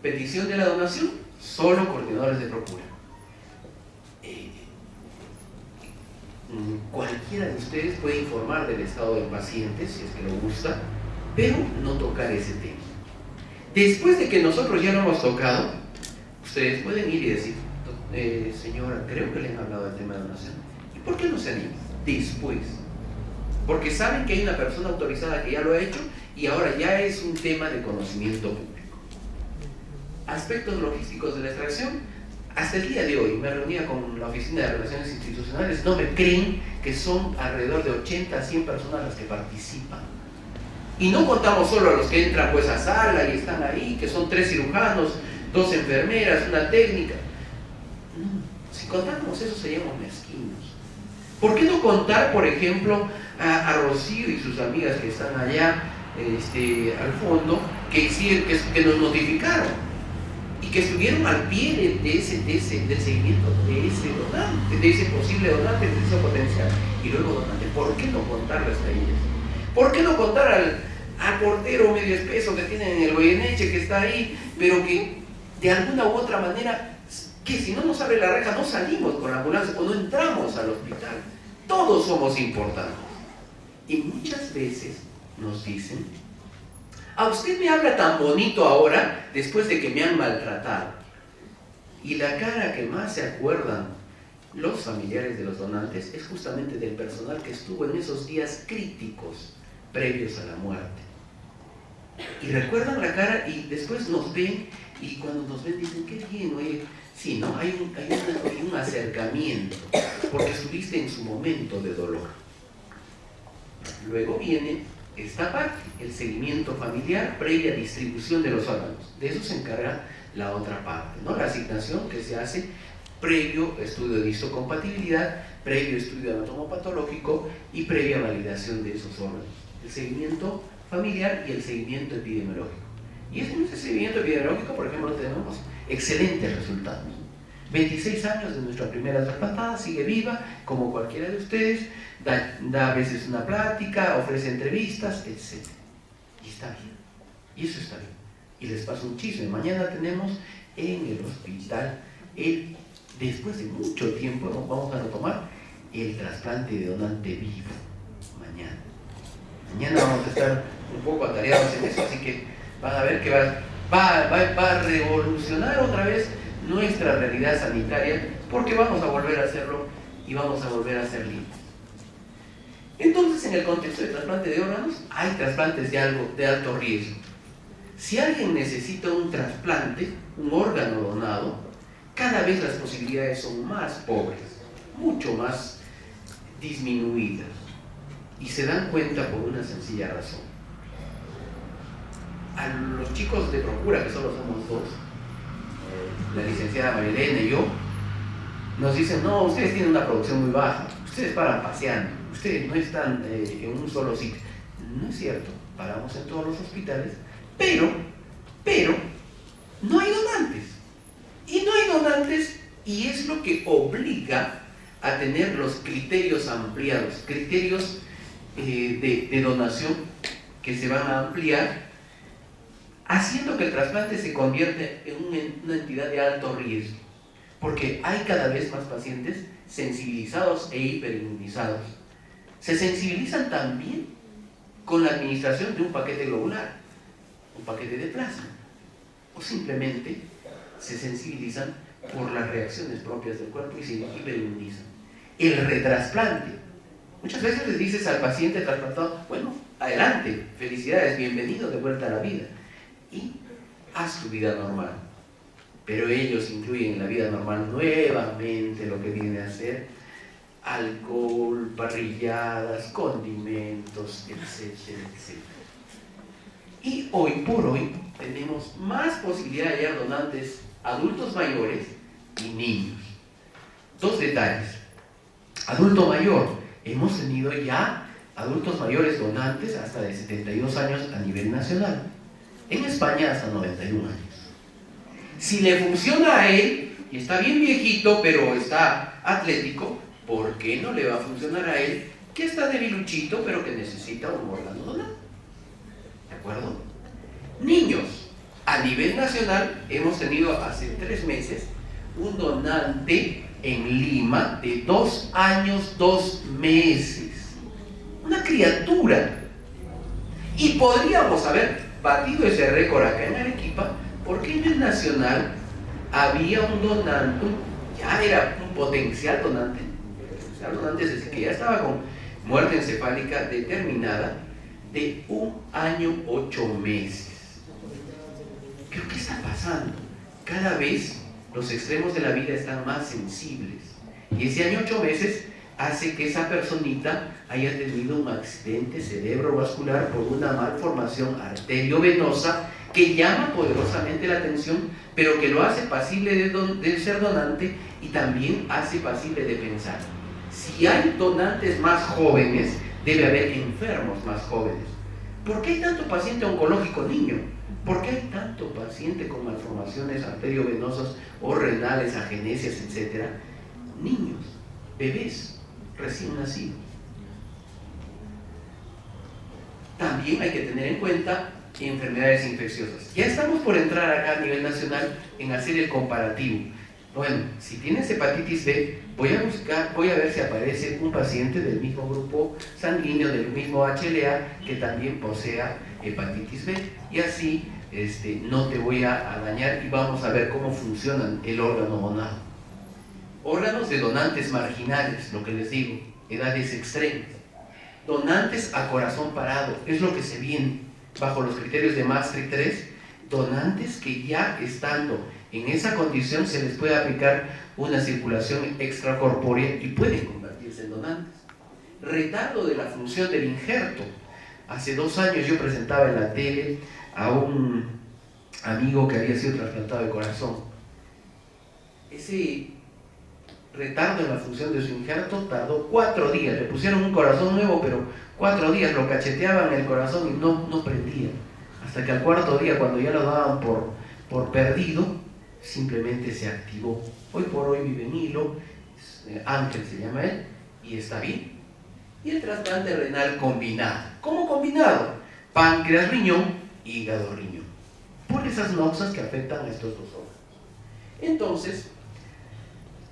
S2: Petición de la donación, solo coordinadores de Procura. Cualquiera de ustedes puede informar del estado del paciente, si es que lo gusta, pero no tocar ese tema. Después de que nosotros ya lo hemos tocado, ustedes pueden ir y decir, señora, creo que le han hablado del tema de donación. ¿Y por qué no se animan? Después. Porque saben que hay una persona autorizada que ya lo ha hecho y ahora ya es un tema de conocimiento público. Aspectos logísticos de la extracción. Hasta el día de hoy me reunía con la Oficina de Relaciones Institucionales, no me creen que son alrededor de 80 a 100 personas las que participan. Y no contamos solo a los que entran pues a sala y están ahí, que son 3 cirujanos, 2 enfermeras, una técnica. No, si contáramos eso seríamos mezquinos. ¿Por qué no contar, por ejemplo, a Rocío y sus amigas que están allá al fondo, que nos notificaron? Y que estuvieron al pie del seguimiento de ese donante, de ese posible donante, de ese potencial, y luego donante. ¿Por qué no contarles a ellas? ¿Por qué no contar al portero medio espeso que tienen en el Goyeneche, que está ahí, pero que de alguna u otra manera, que si no nos abre la reja, no salimos con la ambulancia o no entramos al hospital? Todos somos importantes. Y muchas veces nos dicen, a usted me habla tan bonito ahora, después de que me han maltratado. Y la cara que más se acuerdan los familiares de los donantes es justamente del personal que estuvo en esos días críticos previos a la muerte. Y recuerdan la cara y después nos ven, y cuando nos ven dicen, qué bien, oye, sí, ¿no? Hay un acercamiento, porque estuviste en su momento de dolor. Luego viene esta parte, el seguimiento familiar previa distribución de los órganos. De eso se encarga la otra parte, ¿no? La asignación que se hace previo estudio de histocompatibilidad, previo estudio anatomopatológico y previa validación de esos órganos. El seguimiento familiar y el seguimiento epidemiológico. Y en ese seguimiento epidemiológico, por ejemplo, tenemos excelentes resultados. 26 años de nuestra primera trasplantada, sigue viva, como cualquiera de ustedes, da a veces una plática, ofrece entrevistas, etc. Y está bien, y eso está bien. Y les paso un chisme, mañana tenemos en el hospital, después de mucho tiempo, vamos a retomar el trasplante de donante vivo, mañana vamos a estar un poco atareados en eso, así que van a ver que va a revolucionar otra vez nuestra realidad sanitaria, porque vamos a volver a hacerlo y vamos a volver a ser libres. Entonces, en el contexto de trasplante de órganos, hay trasplantes de alto riesgo. Si alguien necesita un trasplante, un órgano donado, cada vez las posibilidades son más pobres, mucho más disminuidas. Y se dan cuenta por una sencilla razón. A los chicos de Procura, que solo somos dos, la licenciada Marilena y yo, nos dicen: no, ustedes tienen una producción muy baja, ustedes paran paseando, ustedes no están en un solo sitio. No es cierto, paramos en todos los hospitales, pero no hay donantes. Y no hay donantes, y es lo que obliga a tener los criterios ampliados, criterios de donación que se van a ampliar, haciendo que el trasplante se convierta en una entidad de alto riesgo, porque hay cada vez más pacientes sensibilizados e hiperinmunizados. Se sensibilizan también con la administración de un paquete globular, un paquete de plasma, o simplemente se sensibilizan por las reacciones propias del cuerpo y se hiperinmunizan. El retrasplante, muchas veces les dices al paciente trasplantado: bueno, adelante, felicidades, bienvenido de vuelta a la vida, y haz tu vida normal. Pero ellos incluyen en la vida normal nuevamente lo que viene a ser alcohol, parrilladas, condimentos, etcétera, etcétera. Y hoy por hoy tenemos más posibilidad de hallar donantes adultos mayores y niños. Dos detalles. Adulto mayor, hemos tenido ya adultos mayores donantes hasta de 72 años a nivel nacional. En España hasta 91 años. Si le funciona a él, y está bien viejito, pero está atlético, ¿por qué no le va a funcionar a él, que está debiluchito, pero que necesita un órgano donado? ¿De acuerdo? Niños, a nivel nacional hemos tenido hace 3 meses un donante en Lima de 2 años, 2 meses. Una criatura. Y podríamos haber batido ese récord acá en Arequipa, porque en el nacional había un donante, ya era un potencial donante, es decir, que ya estaba con muerte encefálica determinada de 1 año, 8 meses. ¿Pero qué está pasando? Cada vez los extremos de la vida están más sensibles. Y ese año 8 meses hace que esa personita haya tenido un accidente cerebrovascular por una malformación arteriovenosa que llama poderosamente la atención, pero que lo hace pasible de ser donante y también hace pasible de pensar. Si hay donantes más jóvenes, debe haber enfermos más jóvenes. ¿Por qué hay tanto paciente oncológico niño? ¿Por qué hay tanto paciente con malformaciones arteriovenosas o renales, agenesias, etcétera? Niños, bebés, recién nacidos. También hay que tener en cuenta enfermedades infecciosas. Ya estamos por entrar acá a nivel nacional en hacer el comparativo. Bueno, si tienes hepatitis B, voy a ver si aparece un paciente del mismo grupo sanguíneo, del mismo HLA, que también posea hepatitis B. Y así no te voy a dañar y vamos a ver cómo funciona el órgano donado. Órganos de donantes marginales, lo que les digo, edades extremas. Donantes a corazón parado, es lo que se viene bajo los criterios de Maastricht 3, donantes que ya estando en esa condición se les puede aplicar una circulación extracorpórea y pueden convertirse en donantes. Retardo de la función del injerto. Hace 2 años yo presentaba en la tele a un amigo que había sido trasplantado de corazón. Ese retardo en la función de su injerto tardó 4 días. Le pusieron un corazón nuevo, pero 4 días lo cacheteaban el corazón y no prendía. Hasta que al 4.º día, cuando ya lo daban por perdido, simplemente se activó. Hoy por hoy vive en Hilo, Ángel se llama él, y está bien. Y el trasplante renal combinado. ¿Cómo combinado? Páncreas, riñón, hígado, riñón. Por esas noxas que afectan a estos 2 órganos. Entonces,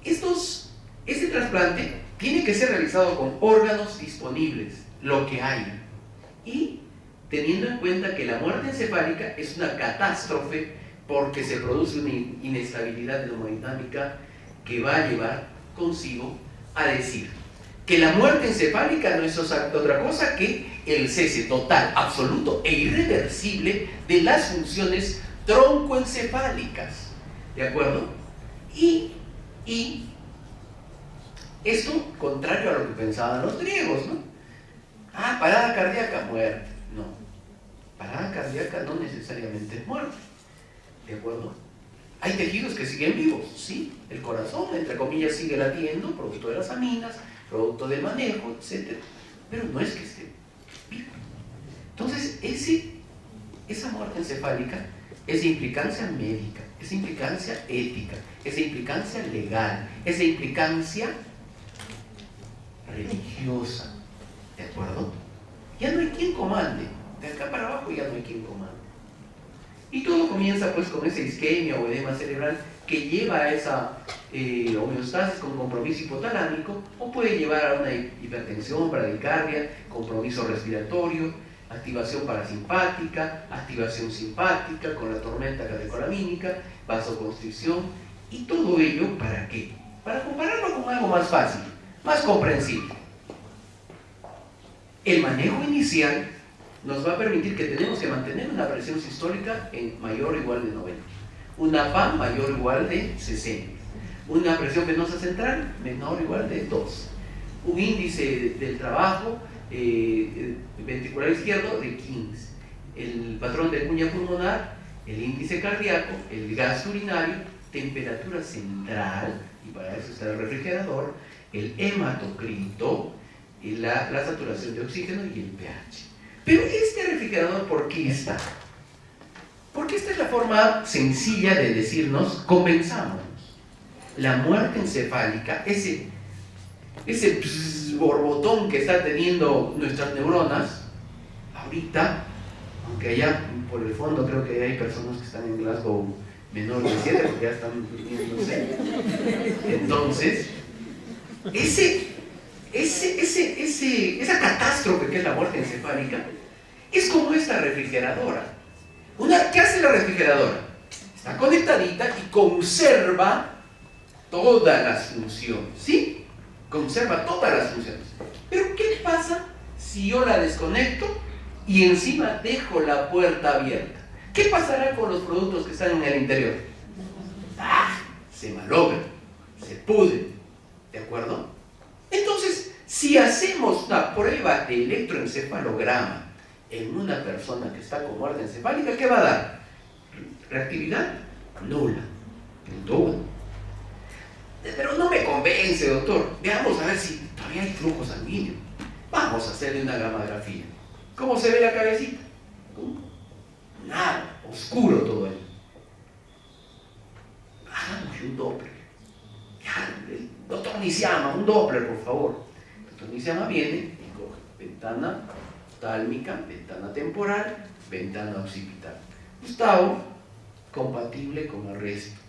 S2: este trasplante tiene que ser realizado con órganos disponibles, lo que hay. Y teniendo en cuenta que la muerte encefálica es una catástrofe porque se produce una inestabilidad hemodinámica que va a llevar consigo a decir: que la muerte encefálica no es otra cosa que el cese total, absoluto e irreversible de las funciones troncoencefálicas. ¿De acuerdo? Y esto contrario a lo que pensaban los griegos, ¿no? Ah, parada cardíaca, muerte. No. Parada cardíaca no necesariamente es muerte. ¿De acuerdo? Hay tejidos que siguen vivos, ¿sí? El corazón, entre comillas, sigue latiendo, producto de las aminas, producto del manejo, etc. Pero no es que esté vivo. Entonces, esa muerte encefálica es de implicancia médica, es de implicancia ética, es de implicancia legal, es de implicancia religiosa. ¿De acuerdo? Ya no hay quien comande. De acá para abajo ya no hay quien comande. Y todo comienza pues con esa isquemia o edema cerebral que lleva a esa homeostasis con compromiso hipotalámico, o puede llevar a una hipertensión, bradicardia, compromiso respiratorio, activación parasimpática, activación simpática con la tormenta catecolamínica, vasoconstricción, y todo ello ¿para qué? Para compararlo con algo más fácil, más comprensible. El manejo inicial nos va a permitir que tenemos que mantener una presión sistólica en mayor o igual de 90, una PAM mayor o igual de 60, una presión venosa central menor o igual de 2, un índice del trabajo ventricular izquierdo de 15, el patrón de cuña pulmonar, el índice cardíaco, el gasto urinario, temperatura central, y para eso está el refrigerador, el hematocrito, la saturación de oxígeno y el pH. Pero este refrigerador, ¿por qué está? Porque esta es la forma sencilla de decirnos, comenzamos. La muerte encefálica, ese borbotón que está teniendo nuestras neuronas, ahorita, aunque allá por el fondo creo que hay personas que están en Glasgow menor de 7 porque ya están durmiéndose. Entonces, esa catástrofe que es la muerte encefálica es como esta refrigeradora. ¿Qué hace la refrigeradora? Está conectadita y conserva todas las funciones, ¿sí? Conserva todas las funciones. Pero ¿qué pasa si yo la desconecto y encima dejo la puerta abierta? ¿Qué pasará con los productos que están en el interior? Se malogran, se pudren, ¿de acuerdo? Entonces, si hacemos una prueba de electroencefalograma en una persona que está con muerte encefálica, ¿qué va a dar? Reactividad nula, punto 1. Pero no me convence, doctor. Veamos a ver si todavía hay flujo sanguíneo. Vamos a hacerle una gammagrafía. ¿Cómo se ve la cabecita? Nada, oscuro todo ahí. Hagamos un Doppler. El doctor Niciama, un Doppler, por favor. El doctor Niciama viene y coge ventana tálmica, ventana temporal, ventana occipital. Gustavo, compatible con el resto.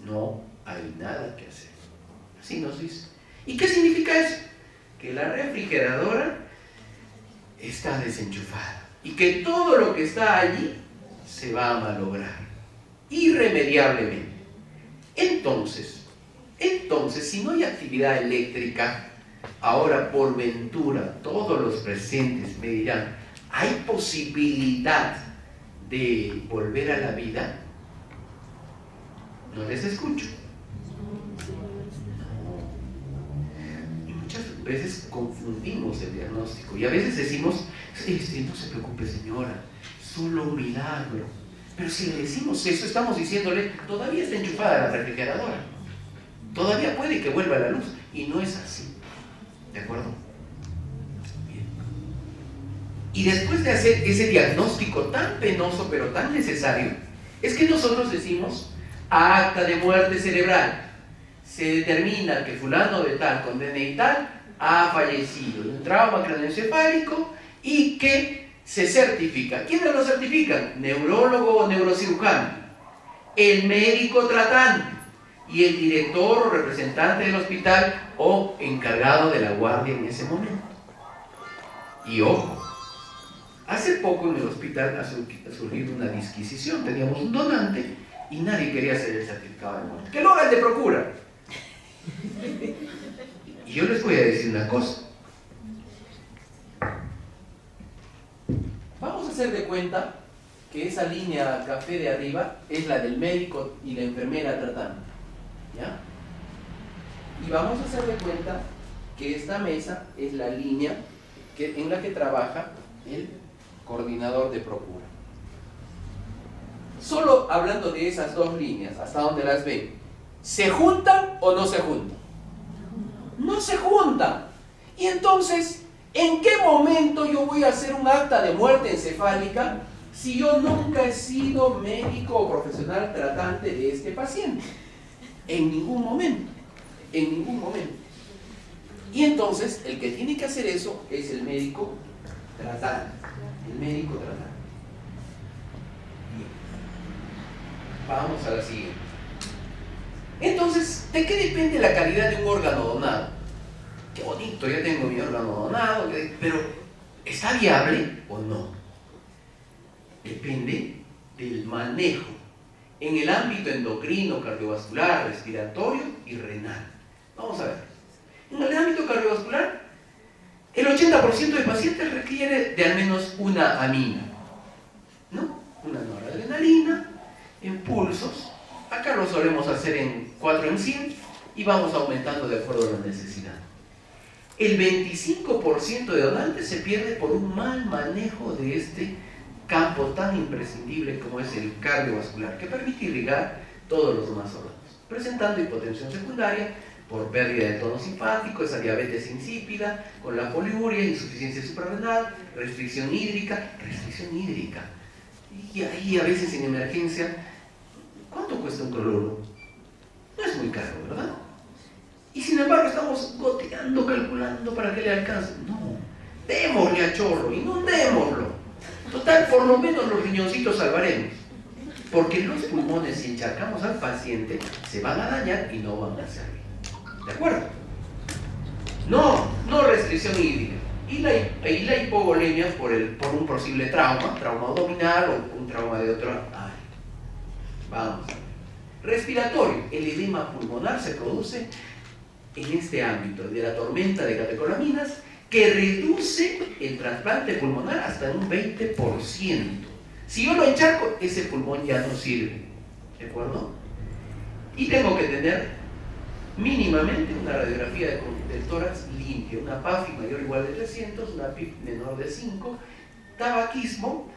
S2: No hay nada que hacer. Así nos dice. ¿Y qué significa eso? Que la refrigeradora está desenchufada y que todo lo que está allí se va a malograr irremediablemente. Entonces, si no hay actividad eléctrica, ahora por ventura todos los presentes me dirán, ¿hay posibilidad de volver a la vida? No les escucho. Y muchas veces confundimos el diagnóstico y a veces decimos, no se preocupe señora, solo un milagro. Pero si le decimos eso, estamos diciéndole, todavía está enchufada la refrigeradora, todavía puede que vuelva a la luz, y no es así. ¿De acuerdo? Bien. Y después de hacer ese diagnóstico tan penoso pero tan necesario, es que nosotros decimos, acta de muerte cerebral, se determina que fulano de tal con DNI tal ha fallecido de un trauma craneoencefálico y que se certifica. ¿Quiénes lo certifican? Neurólogo o neurocirujano, el médico tratante y el director o representante del hospital o encargado de la guardia en ese momento. Y ojo, hace poco en el hospital ha surgido una disquisición. Teníamos un donante y nadie quería hacer el certificado de muerte. ¡Que lo hagan de procura! Y yo les voy a decir una cosa. Vamos a hacer de cuenta que esa línea café de arriba es la del médico y la enfermera tratando, ¿ya? Y vamos a hacer de cuenta que esta mesa es la línea en la que trabaja el coordinador de procura. Solo hablando de esas dos líneas, hasta donde las ven, ¿se juntan o no se juntan? No se juntan. Y entonces, ¿en qué momento yo voy a hacer un acta de muerte encefálica si yo nunca he sido médico o profesional tratante de este paciente? En ningún momento. En ningún momento. Y entonces, el que tiene que hacer eso es el médico tratante. El médico tratante. Bien. Vamos a la siguiente. Entonces, ¿de qué depende la calidad de un órgano donado? Qué bonito, ya tengo mi órgano donado, pero ¿está viable o no? Depende del manejo en el ámbito endocrino, cardiovascular, respiratorio y renal. Vamos a ver. En el ámbito cardiovascular, el 80% de pacientes requiere de al menos una amina, ¿no? Una noradrenalina, en pulsos. Acá lo solemos hacer en 4 en 100 y vamos aumentando de acuerdo a la necesidad. El 25% de donantes se pierde por un mal manejo de este campo tan imprescindible como es el cardiovascular, que permite irrigar todos los demás órganos, presentando hipotensión secundaria por pérdida de tono simpático, esa diabetes insípida, con la poliuria, insuficiencia suprarrenal, restricción hídrica. Y ahí a veces en emergencia, ¿cuánto cuesta un cloruro? No es muy caro, ¿verdad? Y sin embargo estamos goteando, calculando para que le alcance. No, démosle a chorro, inundémoslo. Total, por lo menos los riñoncitos salvaremos. Porque los pulmones, si encharcamos al paciente, se van a dañar y no van a servir. ¿De acuerdo? No restricción hídrica. Y la hipovolemia por un posible trauma abdominal o un trauma de otra área. Vamos a ver. Respiratorio. El edema pulmonar se produce en este ámbito de la tormenta de catecolaminas que reduce el trasplante pulmonar hasta en un 20%. Si yo lo encharco, ese pulmón ya no sirve. ¿De acuerdo? Y tengo que tener mínimamente una radiografía del tórax limpia, una PAFI mayor o igual de 300, una PIP menor de 5, tabaquismo,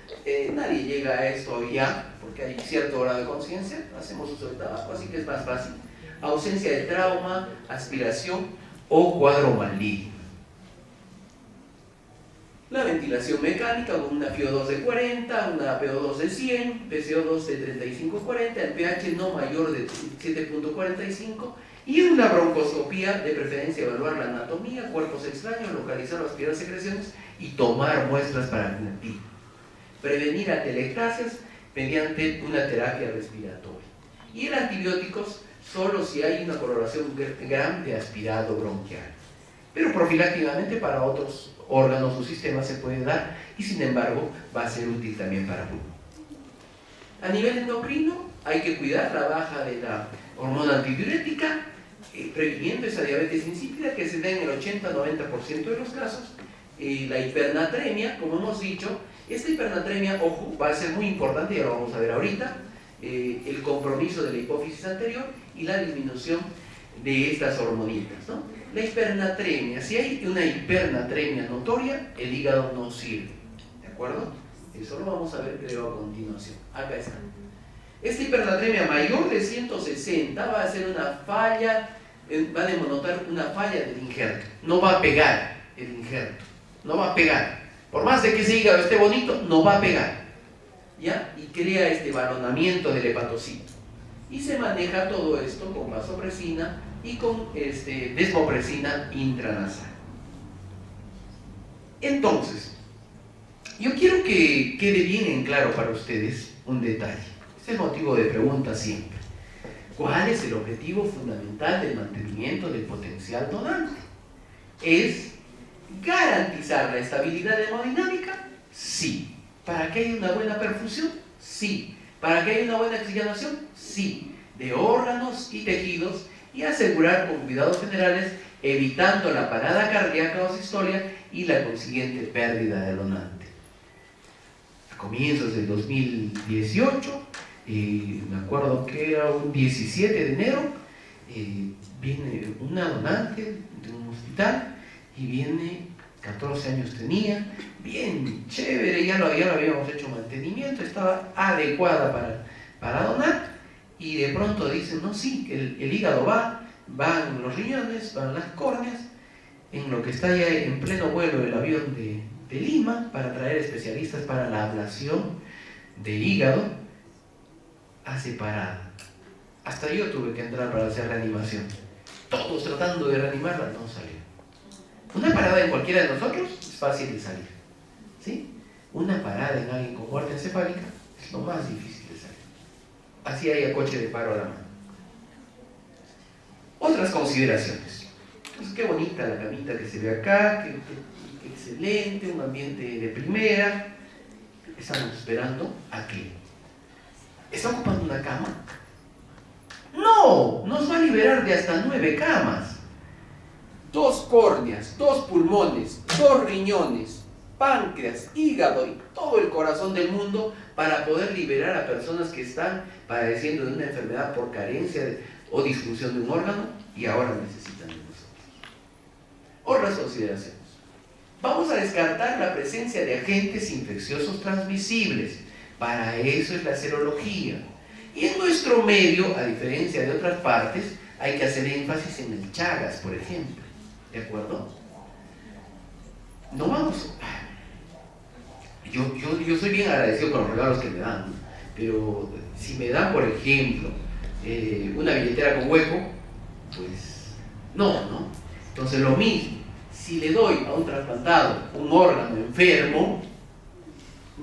S2: nadie llega a esto ya, porque hay cierto grado de conciencia, hacemos uso de tabaco, así que es más fácil. Ausencia de trauma, aspiración o cuadro maligno. La ventilación mecánica con una FiO2 de 40, una PO2 de 100, PCO2 de 35-40, el pH no mayor de 7.45 y una broncoscopía, de preferencia evaluar la anatomía, cuerpos extraños, localizar o aspirar secreciones y tomar muestras para mentir. Prevenir atelectasias mediante una terapia respiratoria. Y el antibióticos solo si hay una coloración grande aspirado bronquial. Pero profilácticamente para otros órganos o sistemas se puede dar y sin embargo va a ser útil también para pulmón. A nivel endocrino hay que cuidar la baja de la hormona antidiurética, previniendo esa diabetes insípida que se da en el 80-90% de los casos. La hipernatremia, como hemos dicho, esta hipernatremia, ojo, va a ser muy importante, ya lo vamos a ver ahorita, el compromiso de la hipófisis anterior y la disminución de estas hormonitas, ¿no? La hipernatremia, si hay una hipernatremia notoria, el hígado no sirve, ¿de acuerdo? Eso lo vamos a ver, creo, a continuación. Acá está. Esta hipernatremia mayor de 160 va a ser una falla, va a denotar una falla del injerto. No va a pegar el injerto, no va a pegar. Por más de que ese hígado esté bonito, no va a pegar, ¿ya? Y crea este balonamiento del hepatocito. Y se maneja todo esto con vasopresina y con desmopresina intranasal. Entonces, yo quiero que quede bien en claro para ustedes un detalle. Este es el motivo de pregunta siempre. ¿Cuál es el objetivo fundamental del mantenimiento del potencial donante? ¿Es garantizar la estabilidad hemodinámica? Sí. ¿Para que haya una buena perfusión? Sí. ¿Para que haya una buena oxigenación? Sí. De órganos y tejidos y asegurar con cuidados generales evitando la parada cardíaca o sistolia y la consiguiente pérdida del donante. A comienzos del 2018, me acuerdo que era un 17 de enero, viene una donante de un hospital y viene, 14 años tenía, bien chévere, ya lo habíamos hecho mantenimiento, estaba adecuada para donar, y de pronto dicen, no, sí, el hígado van los riñones, van las córneas, en lo que está ya en pleno vuelo el avión de Lima para traer especialistas para la ablación de hígado, hace parada. Hasta yo tuve que entrar para hacer reanimación. Todos tratando de reanimarla, no salió. Una parada en cualquiera de nosotros es fácil de salir, ¿sí? Una parada en alguien con muerte encefálica es lo más difícil de salir. Así haya coche de paro a la mano. Otras consideraciones. Pues qué bonita la camita que se ve acá, qué excelente, un ambiente de primera. Estamos esperando a que ¿está ocupando una cama? No, nos va a liberar de hasta 9 camas. 2 córneas, 2 pulmones, 2 riñones, páncreas, hígado y todo el corazón del mundo para poder liberar a personas que están padeciendo de una enfermedad por carencia o disfunción de un órgano y ahora necesitan de nosotros. Otras consideraciones. Vamos a descartar la presencia de agentes infecciosos transmisibles. Para eso es la serología. Y en nuestro medio, a diferencia de otras partes, hay que hacer énfasis en el Chagas, por ejemplo. ¿De acuerdo? No vamos. Yo soy bien agradecido con los regalos que me dan, ¿no? Pero si me dan, por ejemplo, una billetera con hueco, pues no. Entonces lo mismo, si le doy a un trasplantado un órgano enfermo,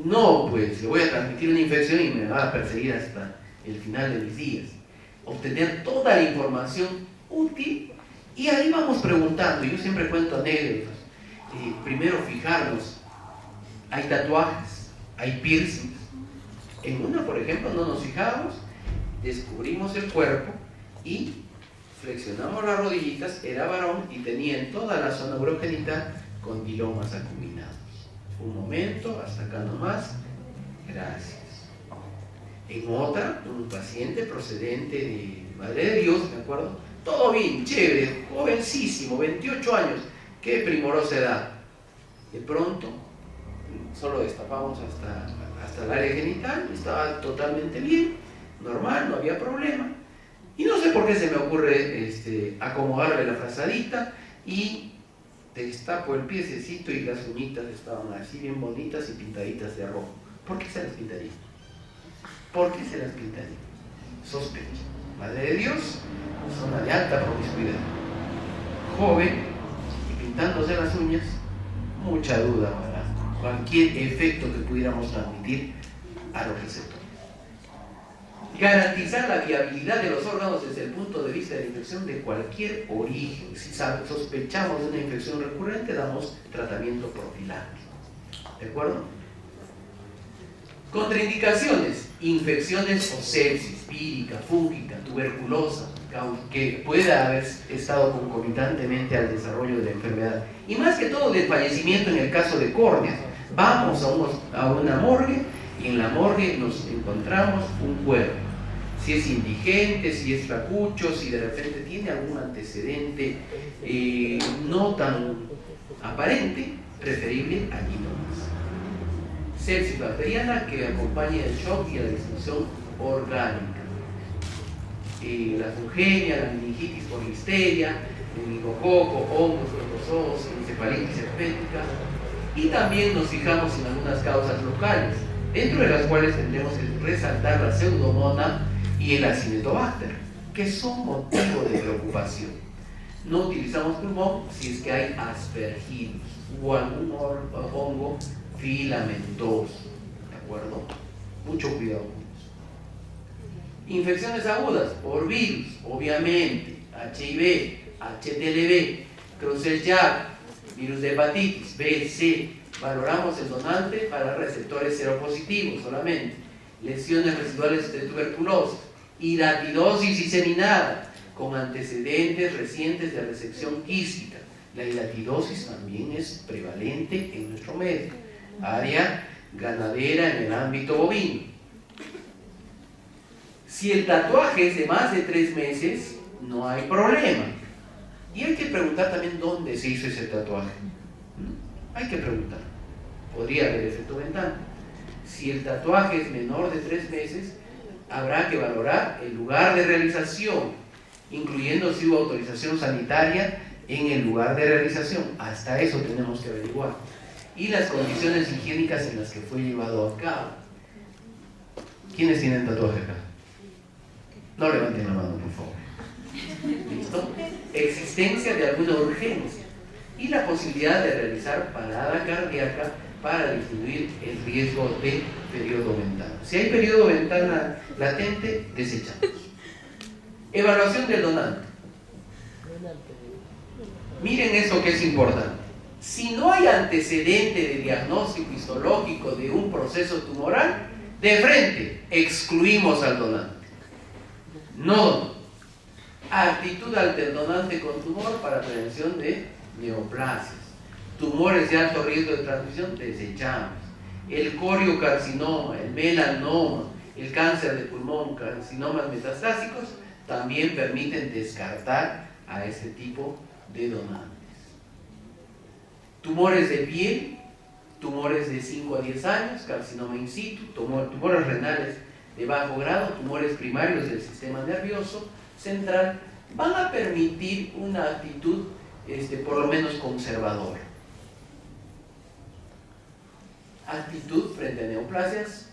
S2: no, pues le voy a transmitir una infección y me va a perseguir hasta el final de mis días. Obtener toda la información útil y ahí vamos preguntando. Yo siempre cuento anécdotas. Primero fijarnos, hay tatuajes, hay piercings. En una, por ejemplo, no nos fijamos, descubrimos el cuerpo y flexionamos las rodillitas, era varón y tenía en toda la zona urogenital condilomas acuminados. Un momento, hasta acá nomás, gracias. En otra, un paciente procedente de Madre de Dios, me acuerdo, todo bien, chévere, jovencísimo, 28 años, qué primorosa edad. De pronto, solo destapamos hasta el área genital, estaba totalmente bien, normal, no había problema. Y no sé por qué se me ocurre acomodarle la frazadita y destapo el piececito y las uñitas estaban así bien bonitas y pintaditas de rojo. ¿Por qué se las pintaría? ¿Por qué se las pintaría? Sospecha. Madre de Dios, zona de alta promiscuidad. Joven y pintándose las uñas, mucha duda para cualquier efecto que pudiéramos transmitir a los receptores. Garantizar la viabilidad de los órganos desde el punto de vista de la infección de cualquier origen. Si sospechamos de una infección recurrente, damos tratamiento profiláctico. ¿De acuerdo? Contraindicaciones: infecciones o sepsis, vírica, fúngica, tuberculosa, que pueda haber estado concomitantemente al desarrollo de la enfermedad. Y más que todo del fallecimiento en el caso de córneas. Vamos a una morgue y en la morgue nos encontramos un cuerpo. Si es indigente, si es flacucho, si de repente tiene algún antecedente no tan aparente, preferible allí nomás. Sepsis bacteriana que acompaña el shock y la disfunción orgánica. La fungenia, la meningitis por listeria, el meningococo, hongos, protozoos, encefalitis herpética. Y también nos fijamos en algunas causas locales, dentro de las cuales tendremos que resaltar la pseudomonas y el acinetobacter, que son motivo de preocupación. No utilizamos pulmón si es que hay aspergillus o algún hongo filamentoso. ¿De acuerdo? Mucho cuidado con eso. Infecciones agudas por virus, obviamente, HIV, HTLV, Creutzfeldt-Jakob, virus de hepatitis, B, C. Valoramos el donante para receptores seropositivos solamente. Lesiones residuales de tuberculosis, hidatidosis diseminada, con antecedentes recientes de resección quística. La hilatidosis también es prevalente en nuestro medio. Área ganadera en el ámbito bovino. Si el tatuaje es de más de 3 meses, no hay problema. Y hay que preguntar también dónde se hizo ese tatuaje. Hay que preguntar. Podría haber efecto ventana. Si el tatuaje es menor de 3 meses, habrá que valorar el lugar de realización, incluyendo si hubo autorización sanitaria en el lugar de realización. Hasta eso tenemos que averiguar. Y las condiciones higiénicas en las que fue llevado a cabo. ¿Quiénes tienen tatuaje acá? No levanten la mano, por favor. ¿Listo? Existencia de alguna urgencia y la posibilidad de realizar parada cardíaca para disminuir el riesgo de periodo ventana. Si hay periodo ventana latente, desechamos. Evaluación del donante. Miren eso que es importante. Si no hay antecedente de diagnóstico histológico de un proceso tumoral, de frente excluimos al donante. No. Actitud ante el donante con tumor para prevención de neoplasias. Tumores de alto riesgo de transmisión, desechamos. El coriocarcinoma, el melanoma, el cáncer de pulmón, carcinomas metastásicos, también permiten descartar a este tipo de donantes. Tumores de piel, tumores de 5 a 10 años, carcinoma in situ, tumores renales de bajo grado, tumores primarios del sistema nervioso central, van a permitir una actitud por lo menos conservadora. Actitud frente a neoplasias,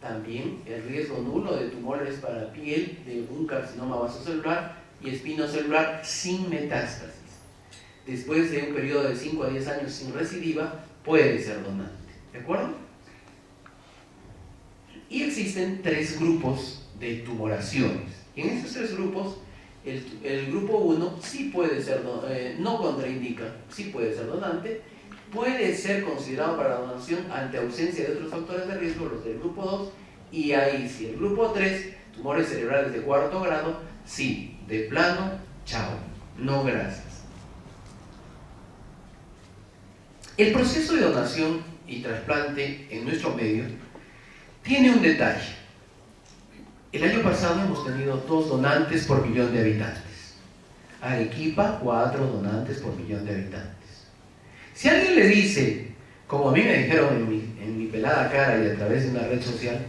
S2: también el riesgo nulo de tumores para piel de un carcinoma vasocelular y espinocelular sin metástasis. Después de un periodo de 5 a 10 años sin recidiva, puede ser donante. ¿De acuerdo? Y existen 3 grupos de tumoraciones. Y en esos 3 grupos, el grupo 1 sí puede ser, no contraindica, sí puede ser donante, puede ser considerado para donación ante ausencia de otros factores de riesgo, los del grupo 2, y ahí sí, el grupo 3, tumores cerebrales de 4º grado, sí, de plano, chao, no gracias. El proceso de donación y trasplante en nuestro medio tiene un detalle. El año pasado hemos tenido 2 donantes por millón de habitantes. Arequipa, 4 donantes por millón de habitantes. Si alguien le dice, como a mí me dijeron en mi pelada cara y a través de una red social,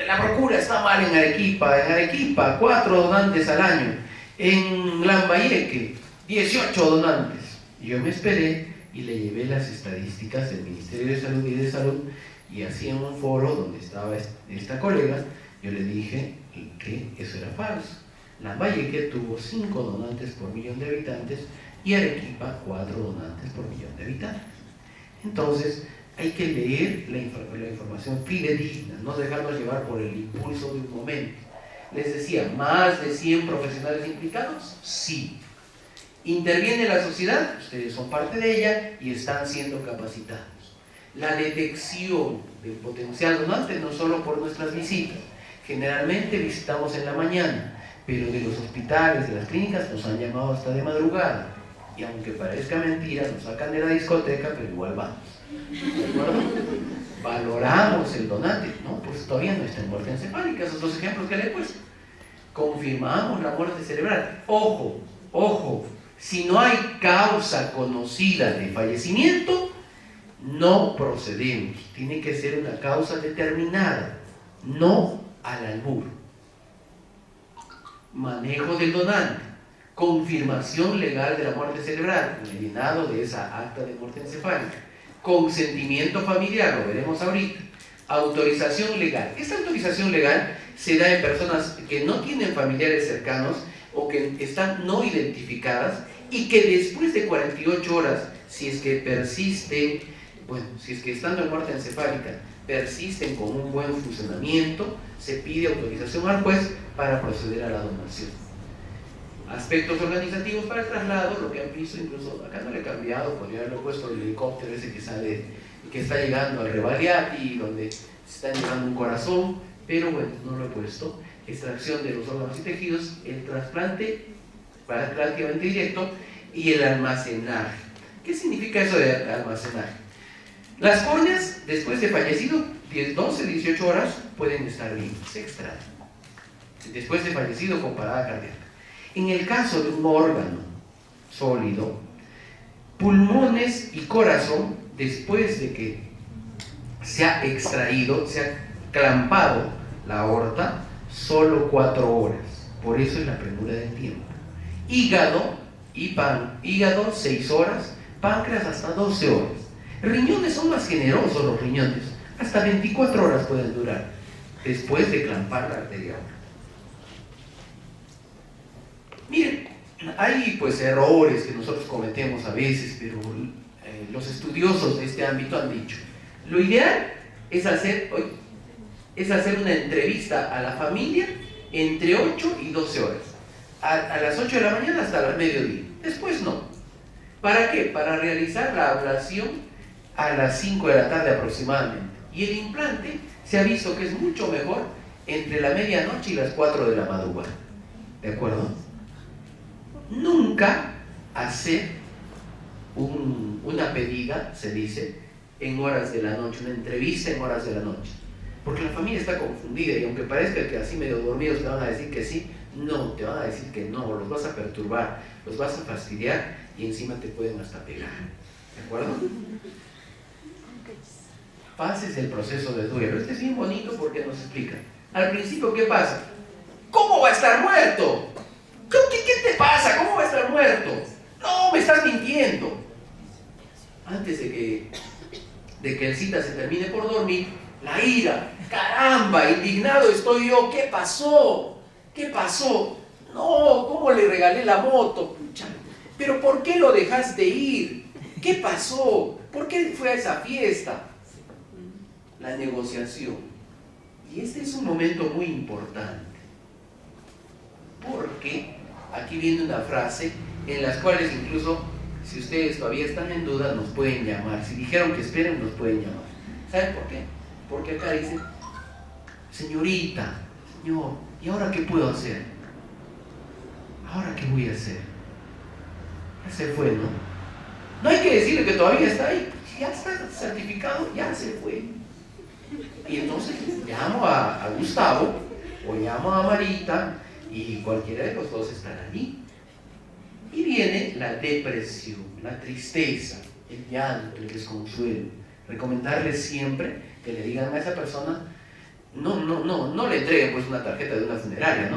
S2: la procura está mal en Arequipa 4 donantes al año, en Lambayeque 18 donantes. Yo me esperé y le llevé las estadísticas del Ministerio de Salud y de Salud, y así en un foro donde estaba esta colega, yo le dije que eso era falso. Lambayeque tuvo 5 donantes por millón de habitantes y Arequipa 4 donantes por millón de habitantes. Entonces hay que leer la información fidedigna, no dejarnos llevar por el impulso de un momento. Les decía, ¿más de 100 profesionales implicados? Sí. ¿Interviene la sociedad? Ustedes son parte de ella y están siendo capacitados. La detección del potencial donante no solo por nuestras visitas. Generalmente visitamos en la mañana, pero de los hospitales, de las clínicas, nos han llamado hasta de madrugada. Y aunque parezca mentira, nos sacan de la discoteca, pero igual vamos. ¿De acuerdo? Valoramos el donante. No, pues todavía no está en muerte encefálica. Esos 2 ejemplos que le he puesto. Confirmamos la muerte cerebral. Ojo, ojo. Si no hay causa conocida de fallecimiento, no procedemos. Tiene que ser una causa determinada, no al albur. Manejo del donante, confirmación legal de la muerte cerebral, el llenado de esa acta de muerte encefálica, consentimiento familiar, lo veremos ahorita, autorización legal. Esta autorización legal se da en personas que no tienen familiares cercanos o que están no identificadas y que después de 48 horas, si es que persisten, si es que estando en muerte encefálica persisten con un buen funcionamiento, se pide autorización al juez para proceder a la donación. Aspectos organizativos para el traslado, lo que han visto, incluso acá no le he cambiado, podría haberlo puesto el helicóptero ese que sale, que está llegando al Revaliati, donde está llevando un corazón, pero bueno, no lo he puesto. extracción de los órganos y tejidos, el trasplante prácticamente directo y el almacenaje. ¿Qué significa eso de almacenaje? Las córneas, después de fallecido, 12, 18 horas, pueden estar vivas, se extraen. Después de fallecido con parada cardíaca. En el caso de un órgano sólido, pulmones y corazón, después de que se ha extraído, se ha clampado la aorta, solo 4 horas. Por eso es la premura del tiempo. Hígado, hígado 6 horas, páncreas hasta 12 horas. Riñones son más generosos, los riñones, hasta 24 horas pueden durar, después de clampar la arteria. Miren, hay pues errores que nosotros cometemos a veces, pero los estudiosos de este ámbito han dicho, lo ideal es hacer una entrevista a la familia entre 8 y 12 horas, a las 8 de la mañana hasta el mediodía, después no. ¿Para qué? Para realizar la ablación a las 5 de la tarde aproximadamente. Y el implante se ha visto que es mucho mejor entre la medianoche y las 4 de la madrugada. ¿De acuerdo? Nunca hacer una pedida, se dice, en horas de la noche, una entrevista en horas de la noche. Porque la familia está confundida y aunque parezca que así medio dormidos te van a decir que sí, no, te van a decir que no, los vas a perturbar, los vas a fastidiar y encima te pueden hasta pegar. ¿De acuerdo? Pases el proceso de duelo. Este es bien bonito porque nos explica. Al principio, ¿qué pasa? ¿Cómo va a estar muerto? ¿Qué te pasa? ¿Cómo va a estar muerto? No, me estás mintiendo. Antes de que el cita se termine por dormir, la ira, caramba, indignado estoy yo, ¿qué pasó? ¿Qué pasó? No, ¿cómo le regalé la moto? Pucha, pero ¿por qué lo dejaste ir? ¿Qué pasó? ¿Por qué fue a esa fiesta? La negociación. Y este es un momento muy importante, porque aquí viene una frase en las cuales incluso, si ustedes todavía están en duda, nos pueden llamar. Si dijeron que esperen, nos pueden llamar. ¿Saben por qué? Porque acá dice, señorita, señor, ¿y ahora qué puedo hacer? ¿Ahora qué voy a hacer? Ya se fue, ¿no? No hay que decirle que todavía está ahí. Si ya está certificado, ya se fue. Y entonces llamo a Gustavo o llamo a Marita y cualquiera de los dos estará allí. Y viene la depresión, la tristeza, el llanto, el desconsuelo. Recomendarles siempre que le digan a esa persona, no le entreguen pues una tarjeta de una funeraria,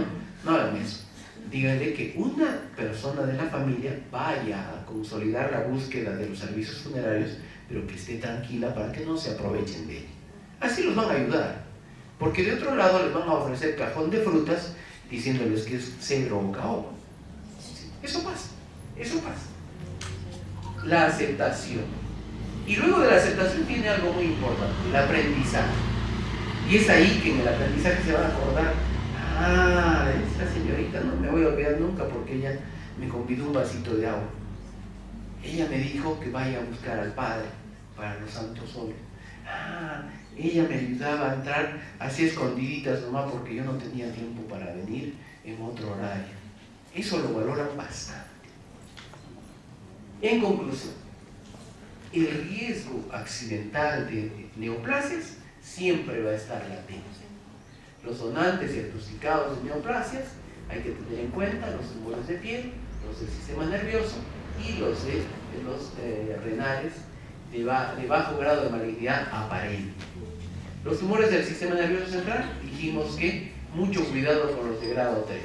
S2: no hagan eso. Díganle que una persona de la familia vaya a consolidar la búsqueda de los servicios funerarios, pero que esté tranquila para que no se aprovechen de ella. Así los van a ayudar, porque de otro lado les van a ofrecer cajón de frutas diciéndoles que es cedro o caoba. Eso pasa. La aceptación. Y luego de la aceptación viene algo muy importante, el aprendizaje. Y es ahí que en el aprendizaje se van a acordar, esta señorita no me voy a olvidar nunca porque ella me convidó un vasito de agua. Ella me dijo que vaya a buscar al Padre para los santos óleos. Ella me ayudaba a entrar así escondiditas nomás porque yo no tenía tiempo para venir en otro horario. Eso lo valoran bastante. En conclusión, el riesgo accidental de neoplasias siempre va a estar latente. Los donantes diagnosticados de neoplasias hay que tener en cuenta los tumores de piel, los del sistema nervioso y los renales de bajo grado de malignidad aparente. Los tumores del sistema nervioso central, dijimos que mucho cuidado con los de grado 3.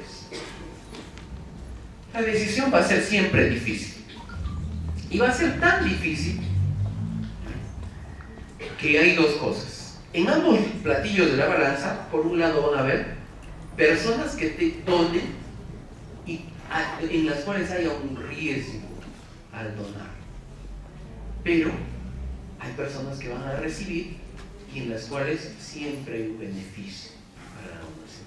S2: La decisión va a ser siempre difícil. Y va a ser tan difícil que hay dos cosas. En ambos platillos de la balanza, por un lado van a haber personas que te donen y en las cuales haya un riesgo al donar. Pero hay personas que van a recibir y en las cuales siempre hay un beneficio para la donación.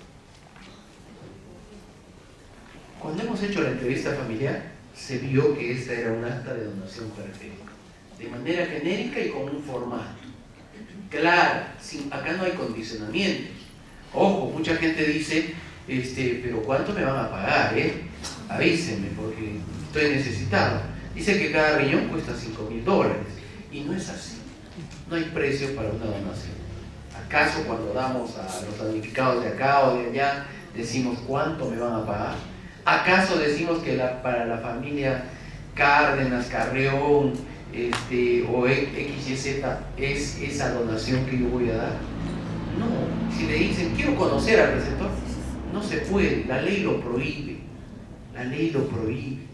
S2: Cuando hemos hecho la entrevista familiar, se vio que esta era un acta de donación perfecta, de manera genérica y con un formato. Claro, acá no hay condicionamientos. Ojo, mucha gente dice, pero ¿cuánto me van a pagar? Avísenme porque estoy necesitado. Dice que cada riñón cuesta $5.000 y no es así. No hay precio para una donación. ¿Acaso cuando damos a los damnificados de acá o de allá decimos cuánto me van a pagar? ¿Acaso decimos que para la familia Cárdenas, Carreón o XYZ es esa donación que yo voy a dar? No. Si le dicen quiero conocer al receptor, no se puede, la ley lo prohíbe. La ley lo prohíbe.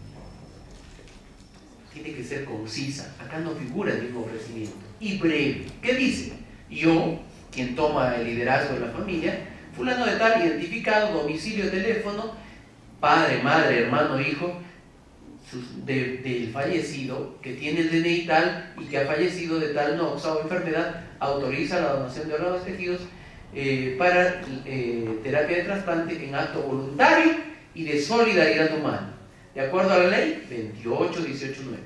S2: Tiene que ser concisa. Acá no figura el mismo ofrecimiento. Y breve. ¿Qué dice? Yo, quien toma el liderazgo de la familia, fulano de tal, identificado, domicilio, teléfono, padre, madre, hermano, hijo, del fallecido, que tiene el DNI tal y que ha fallecido de tal noxa o enfermedad, autoriza la donación de órganos tejidos para terapia de trasplante en acto voluntario y de solidaridad humana, de acuerdo a la ley 28.18.9.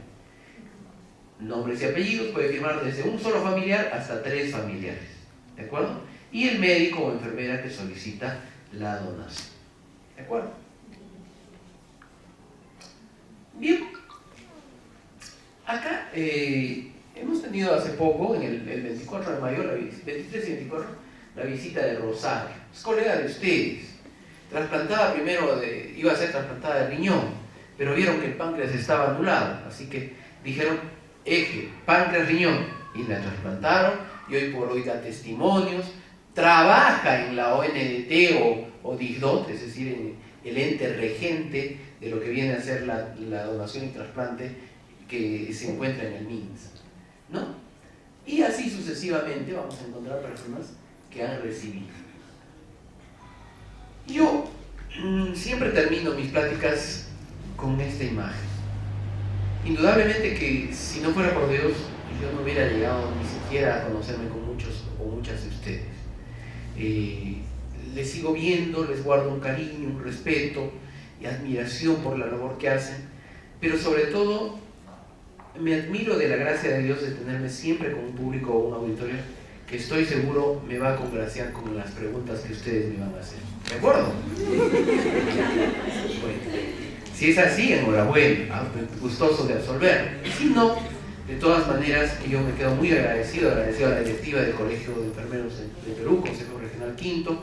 S2: Nombres y apellidos puede firmar desde un solo familiar hasta 3 familiares, ¿de acuerdo? Y el médico o enfermera que solicita la donación, ¿de acuerdo? Bien, acá hemos tenido hace poco, en el 24 de mayo, 23 y 24, la visita de Rosario, es colega de ustedes, trasplantada primero, iba a ser trasplantada de riñón, pero vieron que el páncreas estaba anulado, así que dijeron, eje, páncreas, riñón, y la trasplantaron, y hoy por hoy da testimonios, trabaja en la ONDT o DIGDOT, es decir, en el ente regente de lo que viene a ser la donación y trasplante que se encuentra en el MINSA, ¿no? Y así sucesivamente vamos a encontrar personas que han recibido. Yo siempre termino mis pláticas con esta imagen. Indudablemente que si no fuera por Dios, yo no hubiera llegado ni siquiera a conocerme con muchos o muchas de ustedes. Les sigo viendo, les guardo un cariño, un respeto y admiración por la labor que hacen, pero sobre todo me admiro de la gracia de Dios de tenerme siempre con un público o un auditorio que estoy seguro me va a congraciar con las preguntas que ustedes me van a hacer. ¿De acuerdo? Bueno, si es así, enhorabuena, gustoso de absolver. Si no, de todas maneras, yo me quedo muy agradecido a la directiva del Colegio de Enfermeros de Perú, Consejo Regional Quinto,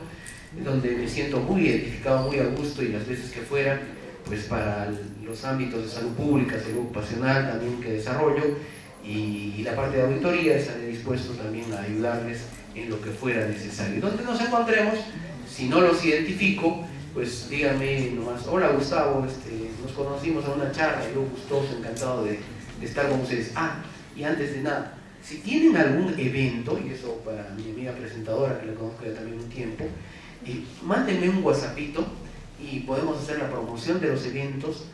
S2: donde me siento muy identificado, muy a gusto, y las veces que fuera, pues para los ámbitos de salud pública, salud ocupacional también que desarrollo, y la parte de auditoría, estaré dispuesto también a ayudarles en lo que fuera necesario. Donde nos encontremos, si no los identifico, pues díganme nomás, hola Gustavo, nos conocimos a una charla, yo gustoso, encantado de estar con ustedes. Y antes de nada, si tienen algún evento, y eso para mi amiga presentadora, que la conozco ya también un tiempo, mándenme un WhatsAppito y podemos hacer la promoción de los eventos,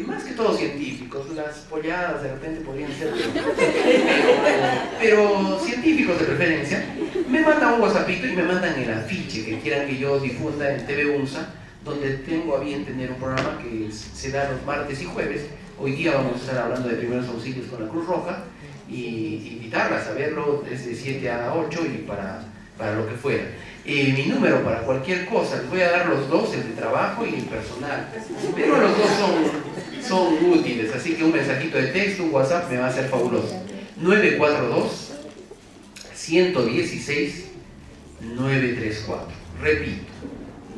S2: más que todo científicos. Las polladas de repente podrían ser, pero científicos de preferencia. Me mandan un WhatsAppito y me mandan el afiche que quieran que yo difunda en TV UNSA, donde tengo a bien tener un programa que se da los martes y jueves. Hoy día vamos a estar hablando de primeros auxilios con la Cruz Roja, y invitarlas a verlo desde 7 a 8 y para lo que fuera. Mi número para cualquier cosa, les voy a dar los dos, el de trabajo y el personal, pero los dos son útiles, así que un mensajito de texto, un WhatsApp me va a ser fabuloso. 942-116-934. Repito,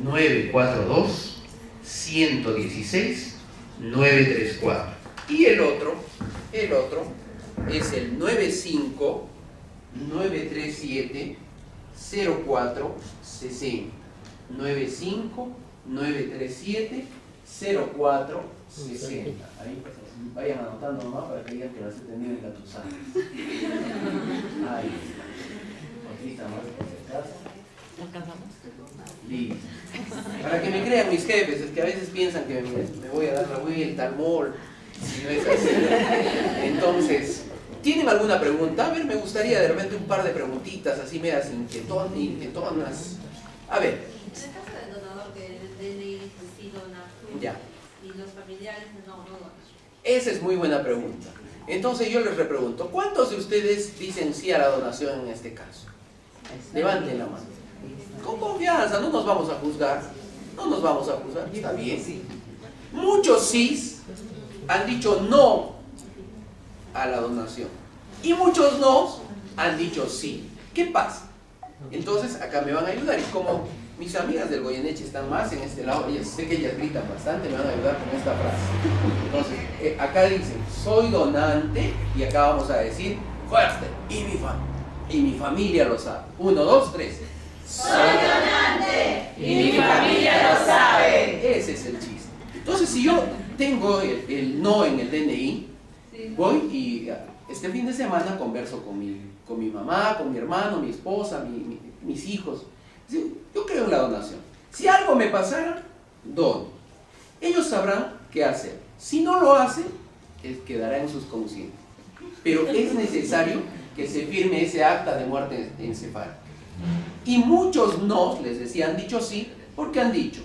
S2: 942-116-934. Y el otro es el 95-937-0460. 95-937-0460. Ahí vayan anotando nomás para que digan que las he tenido en Catuzán. Ahí. Aquí está más por si acaso.
S3: ¿Alcanzamos?
S2: Listo. Para que me crean mis jefes, es que a veces piensan que me voy a dar la vuelta al mall, si no es así. Entonces, ¿tienen alguna pregunta? A ver, me gustaría de repente un par de preguntitas, así medias inquietonas. A ver.
S4: En el caso del donador que el DNI sí dona,
S2: Ya.
S4: y los familiares no donan.
S2: Esa es muy buena pregunta. Entonces yo les repregunto, ¿cuántos de ustedes dicen sí a la donación en este caso? Levanten la mano. Con confianza, no nos vamos a juzgar. no nos vamos a acusar, está bien. Muchos sís han dicho no a la donación y muchos no han dicho sí. ¿Qué pasa? Entonces acá me van a ayudar, y como mis amigas del Goyeneche están más en este lado, sé que ellas gritan bastante, me van a ayudar con esta frase. Entonces, acá dicen, soy donante, y acá vamos a decir, fuerte, y mi familia lo sabe. 1, 2, 3.
S3: Soy donante y mi familia lo sabe.
S2: Ese es el chiste. Entonces, si yo tengo el no en el DNI, voy y este fin de semana converso con mi mamá, con mi hermano, mi esposa, mis hijos. ¿Sí? Yo creo en la donación. Si algo me pasara, dono. Ellos sabrán qué hacer. Si no lo hacen, quedará en sus conciencias. Pero es necesario que se firme ese acta de muerte encefálica. Y muchos no, les decía, han dicho sí, porque han dicho,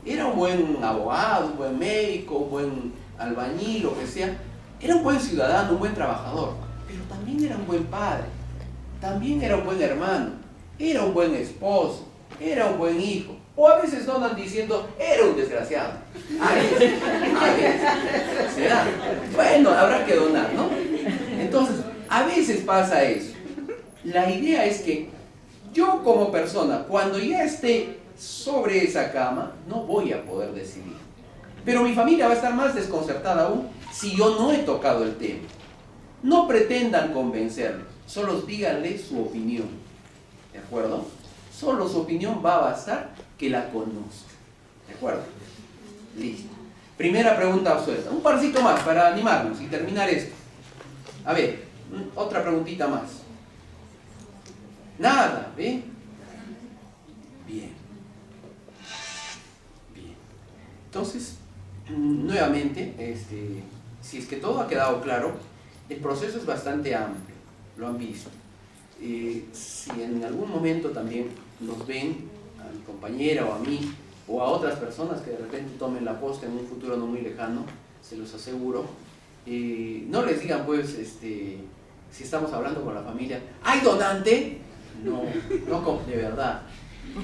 S2: era un buen abogado, un buen médico, un buen albañil, lo que sea. Era un buen ciudadano, un buen trabajador, pero también era un buen padre, también era un buen hermano, era un buen esposo, era un buen hijo. O a veces donan diciendo, era un desgraciado. A veces se da. Bueno, habrá que donar, ¿no? Entonces, a veces pasa eso. La idea es que yo como persona, cuando ya esté sobre esa cama, no voy a poder decidir. Pero mi familia va a estar más desconcertada aún si yo no he tocado el tema. No pretendan convencerlos, solo díganle su opinión. ¿De acuerdo? Solo su opinión va a bastar que la conozca. ¿De acuerdo? Listo. Primera pregunta absuelta. Un parcito más para animarnos y terminar esto. A ver, otra preguntita más. Nada, ¿ve? Bien. Bien. Entonces, nuevamente, si es que todo ha quedado claro, el proceso es bastante amplio, lo han visto. Si en algún momento también nos ven, a mi compañera o a mí, o a otras personas que de repente tomen la posta en un futuro no muy lejano, se los aseguro, no les digan pues, si estamos hablando con la familia, ¡ay, donante! No, de verdad.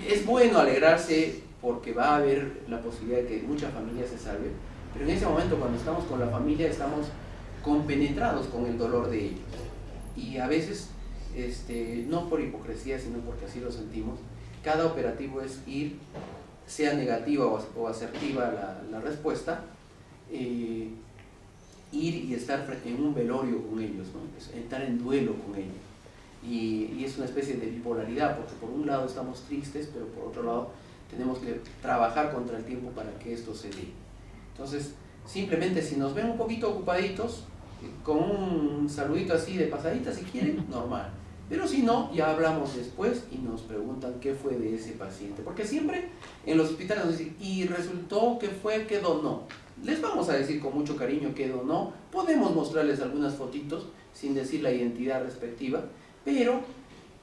S2: Es bueno alegrarse porque va a haber la posibilidad de que muchas familias se salven, pero en ese momento cuando estamos con la familia estamos compenetrados con el dolor de ellos. Y a veces, no por hipocresía, sino porque así lo sentimos, cada operativo es ir, sea negativa o asertiva la respuesta, ir y estar en un velorio con ellos, ¿no? Estar en duelo con ellos. Y es una especie de bipolaridad, porque por un lado estamos tristes, pero por otro lado tenemos que trabajar contra el tiempo para que esto se dé. Entonces, simplemente si nos ven un poquito ocupaditos, con un saludito así de pasadita si quieren, normal. Pero si no, ya hablamos después y nos preguntan qué fue de ese paciente. Porque siempre en los hospitales nos dicen, y resultó que fue que donó. Les vamos a decir con mucho cariño que donó. Podemos mostrarles algunas fotitos sin decir la identidad respectiva, pero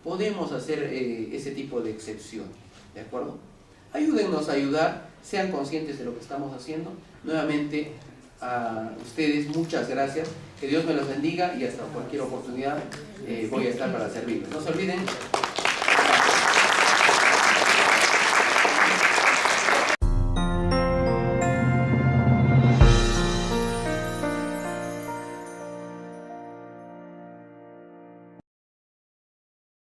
S2: podemos hacer ese tipo de excepción. ¿De acuerdo? Ayúdennos a ayudar, sean conscientes de lo que estamos haciendo. Nuevamente, a ustedes muchas gracias, que Dios me los bendiga y hasta cualquier oportunidad voy a estar para servirles. No se olviden